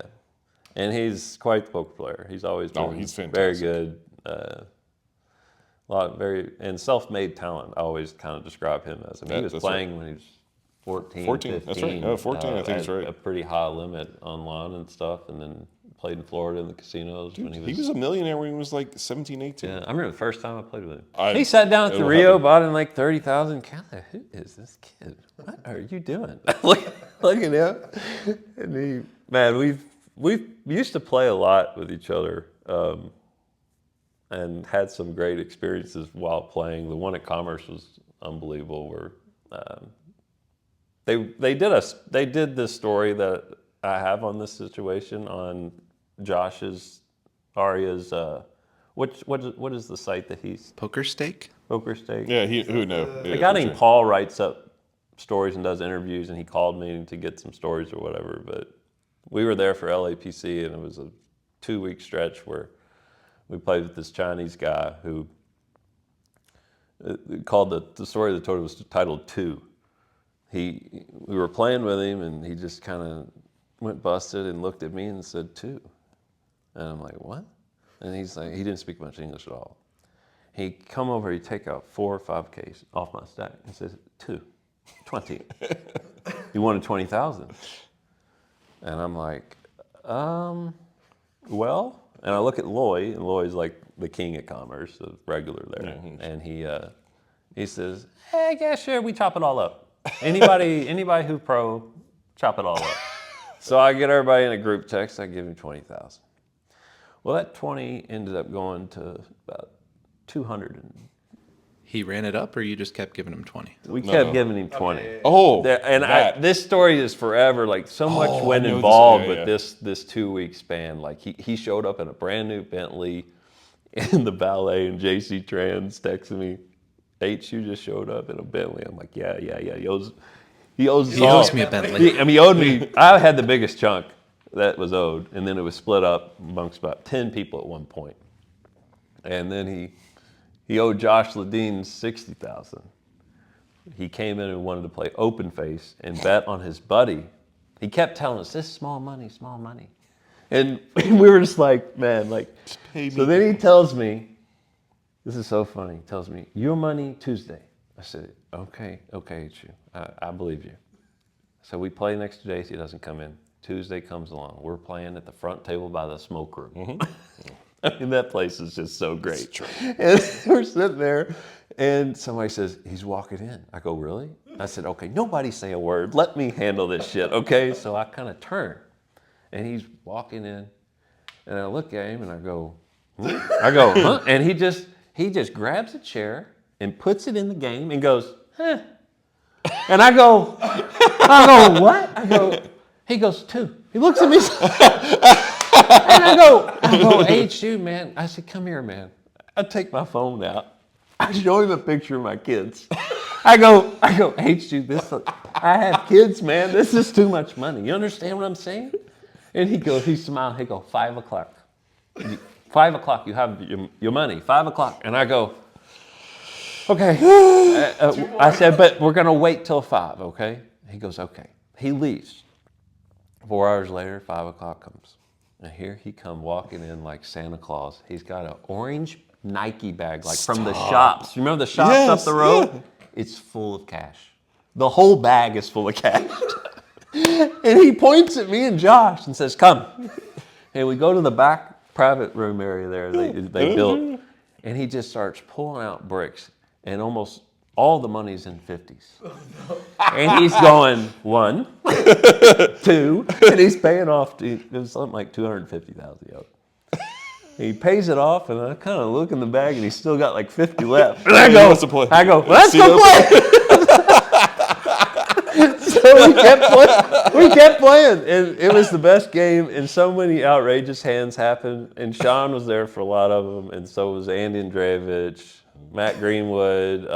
[SPEAKER 1] and he's quite the poker player. He's always been
[SPEAKER 4] he's
[SPEAKER 1] very
[SPEAKER 4] fantastic.
[SPEAKER 1] good. And self-made talent. I always kind of describe him as. I mean, he was
[SPEAKER 4] That's
[SPEAKER 1] playing when he was 14,
[SPEAKER 4] 14,
[SPEAKER 1] 15.
[SPEAKER 4] that's right. No, 14, I think that's
[SPEAKER 1] at
[SPEAKER 4] right.
[SPEAKER 1] A pretty high limit online and stuff, and then played in Florida in the casinos when
[SPEAKER 4] He was a millionaire when he was like 17, 18.
[SPEAKER 1] Yeah, I remember the first time I played with him.
[SPEAKER 4] I-
[SPEAKER 1] He sat down at the
[SPEAKER 4] it'll
[SPEAKER 1] Rio,
[SPEAKER 4] happen.
[SPEAKER 1] bought in like 30,000. Who is this kid? What are you doing? look at him. And we've used to play a lot with each other, and had some great experiences while playing. The one at Commerce was unbelievable. Where they did this story that I have on this situation on Josh's Arya's what is the site that he's
[SPEAKER 3] Poker Stake?
[SPEAKER 1] Poker Stake?
[SPEAKER 4] Yeah, who knows?
[SPEAKER 1] A guy named Paul writes up stories and does interviews, and he called me to get some stories or whatever. But we were there for LAPC, and it was a 2-week stretch where we played with this Chinese guy who called the story that told it was titled Two. We were playing with him, and he just kind of went busted and looked at me and said two. And I'm like, what? And he's like, he didn't speak much English at all. He come over, he take out 4 or 5Ks off my stack and says, 20. He wanted 20,000. And I'm like, well, and I look at Loy, and Loy's like the king of commerce, the regular there.
[SPEAKER 4] Yeah,
[SPEAKER 1] and he says, hey, yeah, sure, we chop it all up. Anybody who pro, chop it all up. So I get everybody in a group text, I give him 20,000. Well, that 20 ended up going to about 200.
[SPEAKER 3] He ran it up, or you just kept giving him 20?
[SPEAKER 1] We kept giving him 20.
[SPEAKER 4] Oh,
[SPEAKER 1] This story is forever. Like so much
[SPEAKER 4] I
[SPEAKER 1] went
[SPEAKER 4] know this-
[SPEAKER 1] involved
[SPEAKER 4] yeah,
[SPEAKER 1] with this 2-week span. Like he showed up in a brand new Bentley in the valet, and JC Trans texted me, H, you just showed up in a Bentley. I'm like, yeah. He owes us all.
[SPEAKER 3] owes me a Bentley.
[SPEAKER 1] He owed me. I had the biggest chunk that was owed, and then it was split up amongst about 10 people at one point. And then he owed Josh Ledeen 60,000. He came in and wanted to play open face and bet on his buddy. He kept telling us, this is small money. And we were just like, man, like, so then he tells me, this is so funny. He tells me, your money Tuesday. I said, okay, Chu. I believe you. So we play next to Jace. He doesn't come in. Tuesday comes along. We're playing at the front table by the smoke room. I mean, that place is just so great. And we're sitting there, and somebody says, he's walking in. I go, really? I said, okay, nobody say a word. Let me handle this shit, okay? So I kind of turn, and he's walking in, and I look at him, and I go, huh? And he just grabs a chair and puts it in the game and goes, huh. And I go, what? He goes, 2. He looks at me. And I go, hey, shoot, man. I said, come here, man. I take my phone out. I show him a picture of my kids. I go, hey, shoot, I have kids, man. This is too much money. You understand what I'm saying? And he smiled. He goes, 5 o'clock. 5 o'clock, you have your money. 5 o'clock. And I go, okay. I said, but we're going to wait till 5, okay? He goes, okay. He leaves. 4 hours later, 5 o'clock comes. And here he come walking in like Santa Claus. He's got an orange Nike bag, like from the shops. You remember the shops up the road? Yeah. It's full of cash. The whole bag is full of cash. And he points at me and Josh and says, come. And we go to the back private room area there they built. And he just starts pulling out bricks. And almost all the money's in 50s. And he's going, 1, 2, and he's paying off, it was something like $250,000. He pays it off, and I kind of look in the bag, and he's still got like 50 left. And I go, let's go play. So we kept playing, and it was the best game, and so many outrageous hands happened, and Sean was there for a lot of them, and so was Andy Andreevich, Matt Greenwood,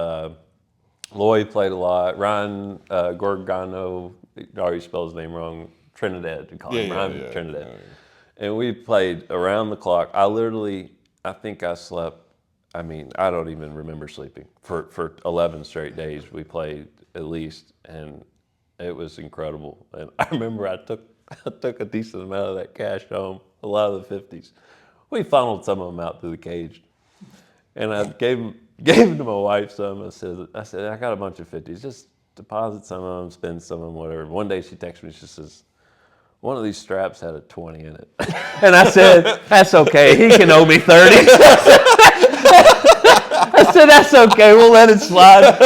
[SPEAKER 1] Lloyd played a lot, Ryan Gorgano, I always spell his name wrong, Trinidad, we call him Ryan Trinidad. Yeah. And we played around the clock. I think I slept, I don't even remember sleeping. For 11 straight days, we played at least, and it was incredible. And I remember I took a decent amount of that cash home, a lot of the 50s. We funneled some of them out through the cage. And I gave them to my wife some. I said, I got a bunch of 50s. Just deposit some of them, spend some of them, whatever. One day she texted me, she says, one of these straps had a 20 in it. And I said, that's okay. He can owe me 30. I said, that's okay. We'll let it slide.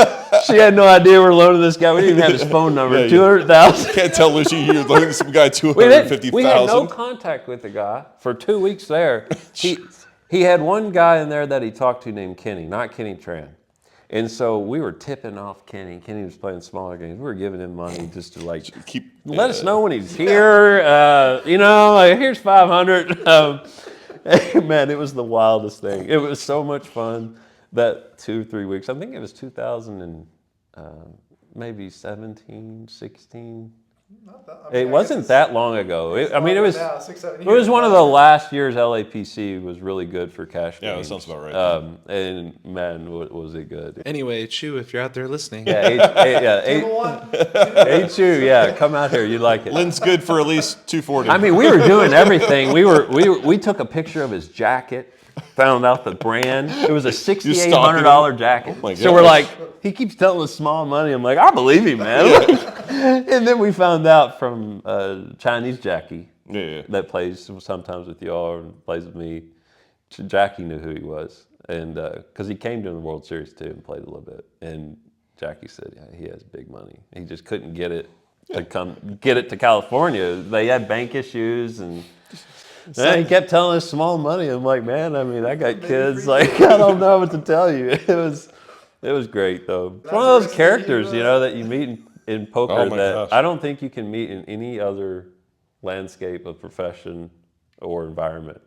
[SPEAKER 1] She had no idea we're loaning this guy. We didn't even have his phone number. 200,000.
[SPEAKER 4] Can't tell Lucy you're loaning some guy 250,000.
[SPEAKER 1] We had no contact with the guy for 2 weeks there. He had one guy in there that he talked to named Kenny, not Kenny Tran. And so we were tipping off Kenny. Kenny was playing smaller games. We were giving him money just to let us know when he's here. Here's 500. Man, it was the wildest thing. It was so much fun that 2 or 3 weeks. I think it was 2000 and maybe 17, 16. It wasn't that long ago. It was
[SPEAKER 5] 6, 7 years.
[SPEAKER 1] It was one of the last years LAPC was really good for cash games.
[SPEAKER 4] Yeah, that sounds about right.
[SPEAKER 1] And man, was it good.
[SPEAKER 3] Anyway, Chu, if you're out there listening.
[SPEAKER 1] H2, come out here. You'd like it.
[SPEAKER 4] Len's good for at least 240.
[SPEAKER 1] We were doing everything. We took a picture of his jacket, found out the brand. It was a $6,800 jacket. Oh my gosh. So we're like, he keeps telling us small money. I'm like, I believe him, man. And then we found out from Chinese Jackie that plays sometimes with y'all and plays with me. Jackie knew who he was, and because he came to the World Series too and played a little bit. And Jackie said, he has big money. He just couldn't get it to California. They had bank issues and. He kept telling us small money. I'm like, man, I got kids. Like, I don't know what to tell you. It was great though. It's one of those characters, that you meet in poker that I don't think you can meet in any other landscape of profession or environment.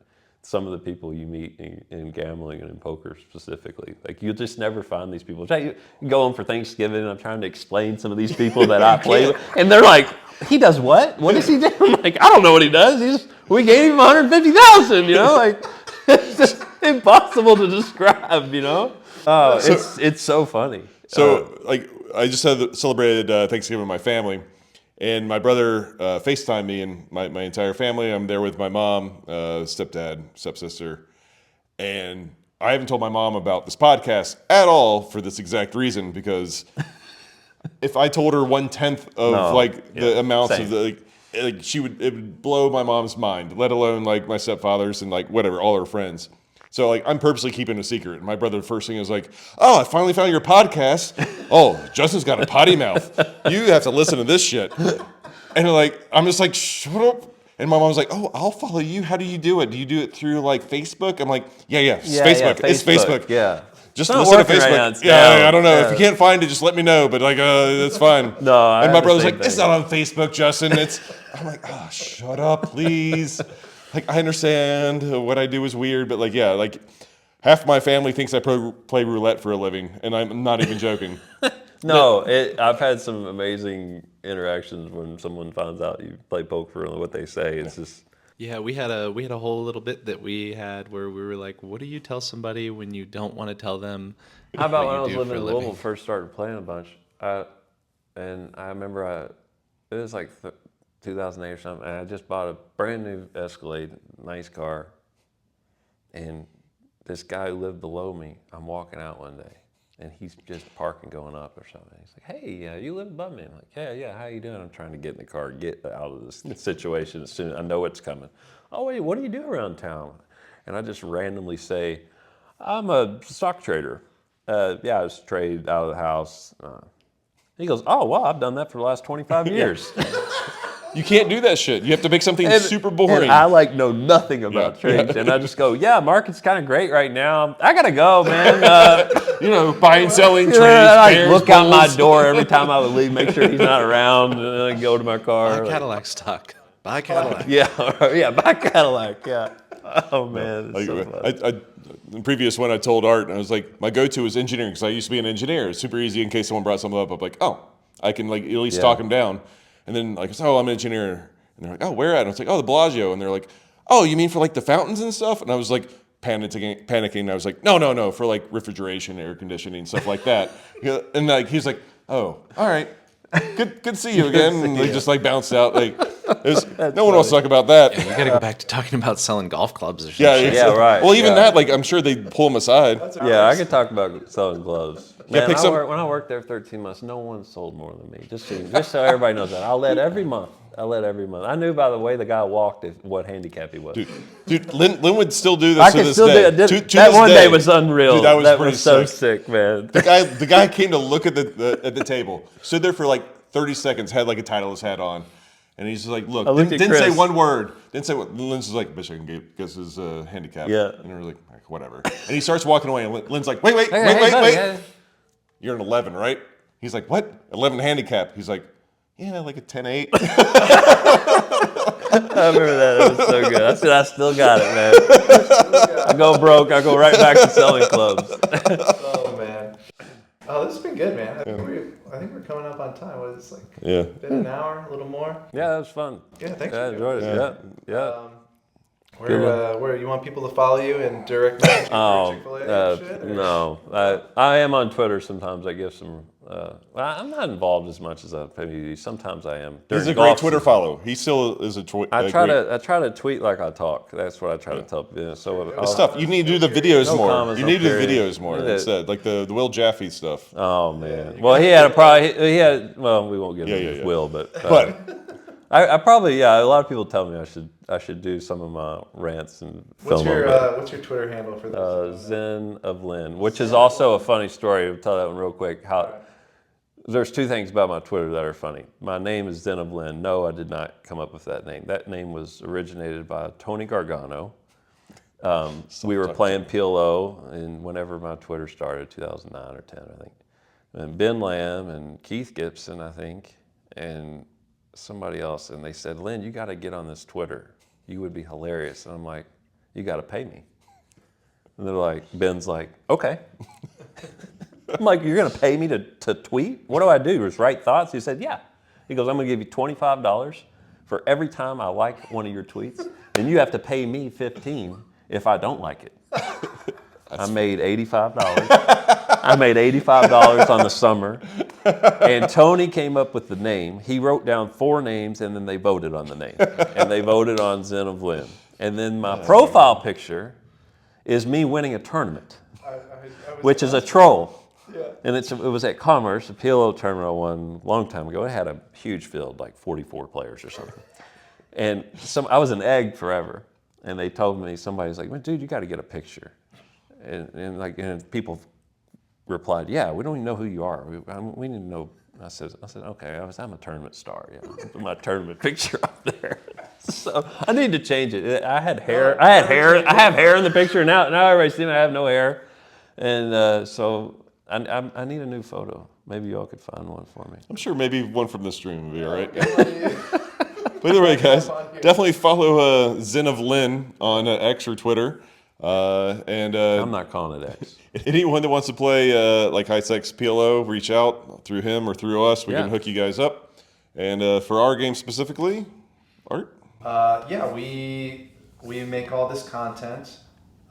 [SPEAKER 1] Some of the people you meet in gambling and in poker specifically, like you'll just never find these people. You go home for Thanksgiving, and I'm trying to explain some of these people that I play with, and they're like, "He does what? What does he do?" I'm like, "I don't know what he does. We gave him 150,000. Like it's just impossible to describe. It's so funny.
[SPEAKER 4] So I just celebrated Thanksgiving with my family. And my brother FaceTimed me and my entire family. I'm there with my mom, stepdad, stepsister. And I haven't told my mom about this podcast at all for this exact reason, because if I told her 1/10 of the amounts of the, it would blow my mom's mind, let alone my stepfather's and whatever, all her friends. So I'm purposely keeping it a secret. And my brother, the first thing was like, "Oh, I finally found your podcast. Oh, Justin's got a potty mouth. You have to listen to this shit." And I'm just like, "Shut up." And my mom's like, "Oh, I'll follow you. How do you do it? Do you do it through Facebook?" I'm like, "Yeah, it's Facebook. It's Facebook.
[SPEAKER 1] Yeah.
[SPEAKER 4] Just listen to Facebook." I don't know. If you can't find it, just let me know. But that's fine.
[SPEAKER 1] No,
[SPEAKER 4] and my brother's like, "It's not on Facebook, Justin. I'm like, "Oh, shut up, please." I understand what I do is weird, but half my family thinks I play roulette for a living, and I'm not even joking.
[SPEAKER 1] No, I've had some amazing interactions when someone finds out you play poker and what they say. It's just
[SPEAKER 3] we had a whole little bit that we had where we were like, what do you tell somebody when you don't want to tell them?
[SPEAKER 1] How about when I was living in Louisville, first started playing a bunch, and I remember it was 2008 or something, and I just bought a brand new Escalade, nice car, and this guy who lived below me, I'm walking out one day, and he's just parking going up or something. He's like, hey, you live above me. I'm like, yeah, how you doing? I'm trying to get in the car, get out of this situation as soon as I know it's coming. Oh, wait, what do you do around town? And I just randomly say, I'm a stock trader. I just trade out of the house. He goes, oh, well, I've done that for the last 25 years.
[SPEAKER 4] You can't do that shit. You have to make something super boring.
[SPEAKER 1] And I know nothing about trades. And I just go, market's kind of great right now. I got to go, man.
[SPEAKER 4] Buying, selling, trades,
[SPEAKER 1] I
[SPEAKER 4] bears,
[SPEAKER 1] look out my
[SPEAKER 4] bulls.
[SPEAKER 1] door every time I would leave, make sure he's not around, and then I go to my car.
[SPEAKER 3] Buy Cadillac stock. Buy Cadillac.
[SPEAKER 1] Buy Cadillac, yeah. Oh, man. It's so funny.
[SPEAKER 4] In the previous one, I told Art, and I was like, my go-to is engineering, because I used to be an engineer. It's super easy in case someone brought something up. I'm like, oh, I can at least talk them down. And then I said, I'm an engineer. And they're like, oh, where at? And I was like, the Bellagio. And they're like, oh, you mean for the fountains and stuff? And I was like, panicking. I was like, no, for refrigeration, air conditioning, stuff like that. And he's like, oh, all right. Good to see you again. And they just bounced out. No one wants to talk about that.
[SPEAKER 3] You got to go back to talking about selling golf clubs or something.
[SPEAKER 1] Yeah, right.
[SPEAKER 4] Well, even that, I'm sure they pull them aside.
[SPEAKER 1] I could talk about selling gloves. Man,
[SPEAKER 4] pick
[SPEAKER 1] when I worked there 13 months, no one sold more than me. Just so everybody knows that. I led every month. I knew, by the way, the guy walked what handicap he was.
[SPEAKER 4] Dude, Len would still do this
[SPEAKER 1] I
[SPEAKER 4] to
[SPEAKER 1] can
[SPEAKER 4] this
[SPEAKER 1] still
[SPEAKER 4] day.
[SPEAKER 1] do it.
[SPEAKER 4] To
[SPEAKER 1] That
[SPEAKER 4] this
[SPEAKER 1] one
[SPEAKER 4] day
[SPEAKER 1] day was unreal.
[SPEAKER 4] Dude, that
[SPEAKER 1] was so sick, man.
[SPEAKER 4] The guy came to look at the table, stood there for 30 seconds, had a Titleist hat on, and he's just like, look, didn't say one word. Didn't say what. Len's is like, bitch, I can guess his handicap.
[SPEAKER 1] Yeah.
[SPEAKER 4] And we're like, whatever. And he starts walking away, and Len's like, wait.
[SPEAKER 1] Buddy,
[SPEAKER 4] You're an 11, right? He's like, what? 11 handicap. He's like, yeah, like a 10-8.
[SPEAKER 1] I remember that. It was so good. I said, I still got it, man. I go broke. I go right back to selling clubs.
[SPEAKER 5] Oh, man. Oh, this has been good, man. I think we're coming up on time. What is this, been an hour, a little more?
[SPEAKER 1] Yeah, that was fun.
[SPEAKER 5] Yeah, thanks.
[SPEAKER 1] I enjoyed it. Yeah.
[SPEAKER 5] Where you want people to follow you and direct message you for Chick-fil-A and shit? Or?
[SPEAKER 1] No. I am on Twitter sometimes. I give some. I'm not involved as much as I maybe. Sometimes I am.
[SPEAKER 4] He's a great Twitter follow. He still is a Twitter.
[SPEAKER 1] I try to tweet like I talk. That's what I try to tell people. So
[SPEAKER 4] it's tough. You need to do the videos more.
[SPEAKER 1] comments,
[SPEAKER 4] You
[SPEAKER 1] no
[SPEAKER 4] need to do the
[SPEAKER 1] period.
[SPEAKER 4] videos more instead, like the Will Jaffe stuff.
[SPEAKER 1] Oh man. Well, he had a problem. He had. Well, we won't get into Will, but. I probably a lot of people tell me I should do some of my rants and film them.
[SPEAKER 5] What's your Twitter handle for this?
[SPEAKER 1] Zen of Len, which is also a funny story. I'll tell that one real quick. There's two things about my Twitter that are funny. My name is Zen of Len. No, I did not come up with that name. That name was originated by Tony Gargano. We were playing PLO, and whenever my Twitter started, 2009 or 10, I think. And Ben Lamb and Keith Gibson, I think, and somebody else, and they said, Len, you got to get on this Twitter. You would be hilarious. And I'm like, you got to pay me. And they're like, Ben's like, okay. I'm like, you're going to pay me to tweet? What do I do? Just write thoughts? He said, yeah. He goes, I'm going to give you $25 for every time I like one of your tweets, and you have to pay me $15 if I don't like it. I made $85. I made $85 on the summer. And Tony came up with the name. He wrote down 4 names, and then they voted on the name. And they voted on Zen of Len. And then my profile picture is me winning a tournament, which is a troll.
[SPEAKER 5] Yeah.
[SPEAKER 1] And it was at Commerce, a PLO tournament I won a long time ago. It had a huge field, like 44 players or something. And I was an egg forever. And they told me, somebody's like, well, dude, you got to get a picture. And people replied, yeah, we don't even know who you are. We need to know. I said, okay, I'm a tournament star. Yeah, put my tournament picture up there. So I need to change it. I had hair. I have hair in the picture now. Now everybody's seeing I have no hair, and so I need a new photo. Maybe y'all could find one for me.
[SPEAKER 4] I'm sure maybe one from this stream would be all right. But either way, guys, definitely follow Zen of Len on X or Twitter. I'm
[SPEAKER 1] not calling it X.
[SPEAKER 4] Anyone that wants to play high sex PLO, reach out through him or through us. We can hook you guys up. And for our game specifically, Art?
[SPEAKER 5] We make all this content.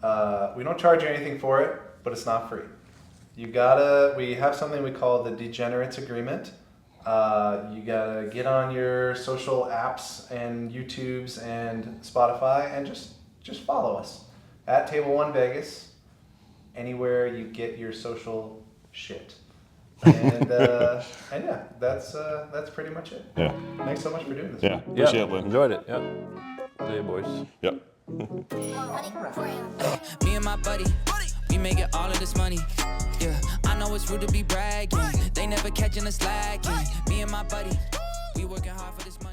[SPEAKER 5] We don't charge you anything for it, but it's not free. We have something we call the Degenerates Agreement, You gotta get on your social apps and YouTubes and Spotify and just follow us at Table One Vegas. Anywhere you get your social shit. And yeah, that's pretty much it.
[SPEAKER 4] Yeah.
[SPEAKER 5] Thanks so much for doing this.
[SPEAKER 4] Yeah. Appreciate it, Lynn.
[SPEAKER 1] Enjoyed it. Yep. See you, boys.
[SPEAKER 4] Yep.
[SPEAKER 2] Me and my buddy, we making all of this money. Yeah, I know it's rude to be bragging. They never catching us slacking. Me and my buddy, we working hard for this money.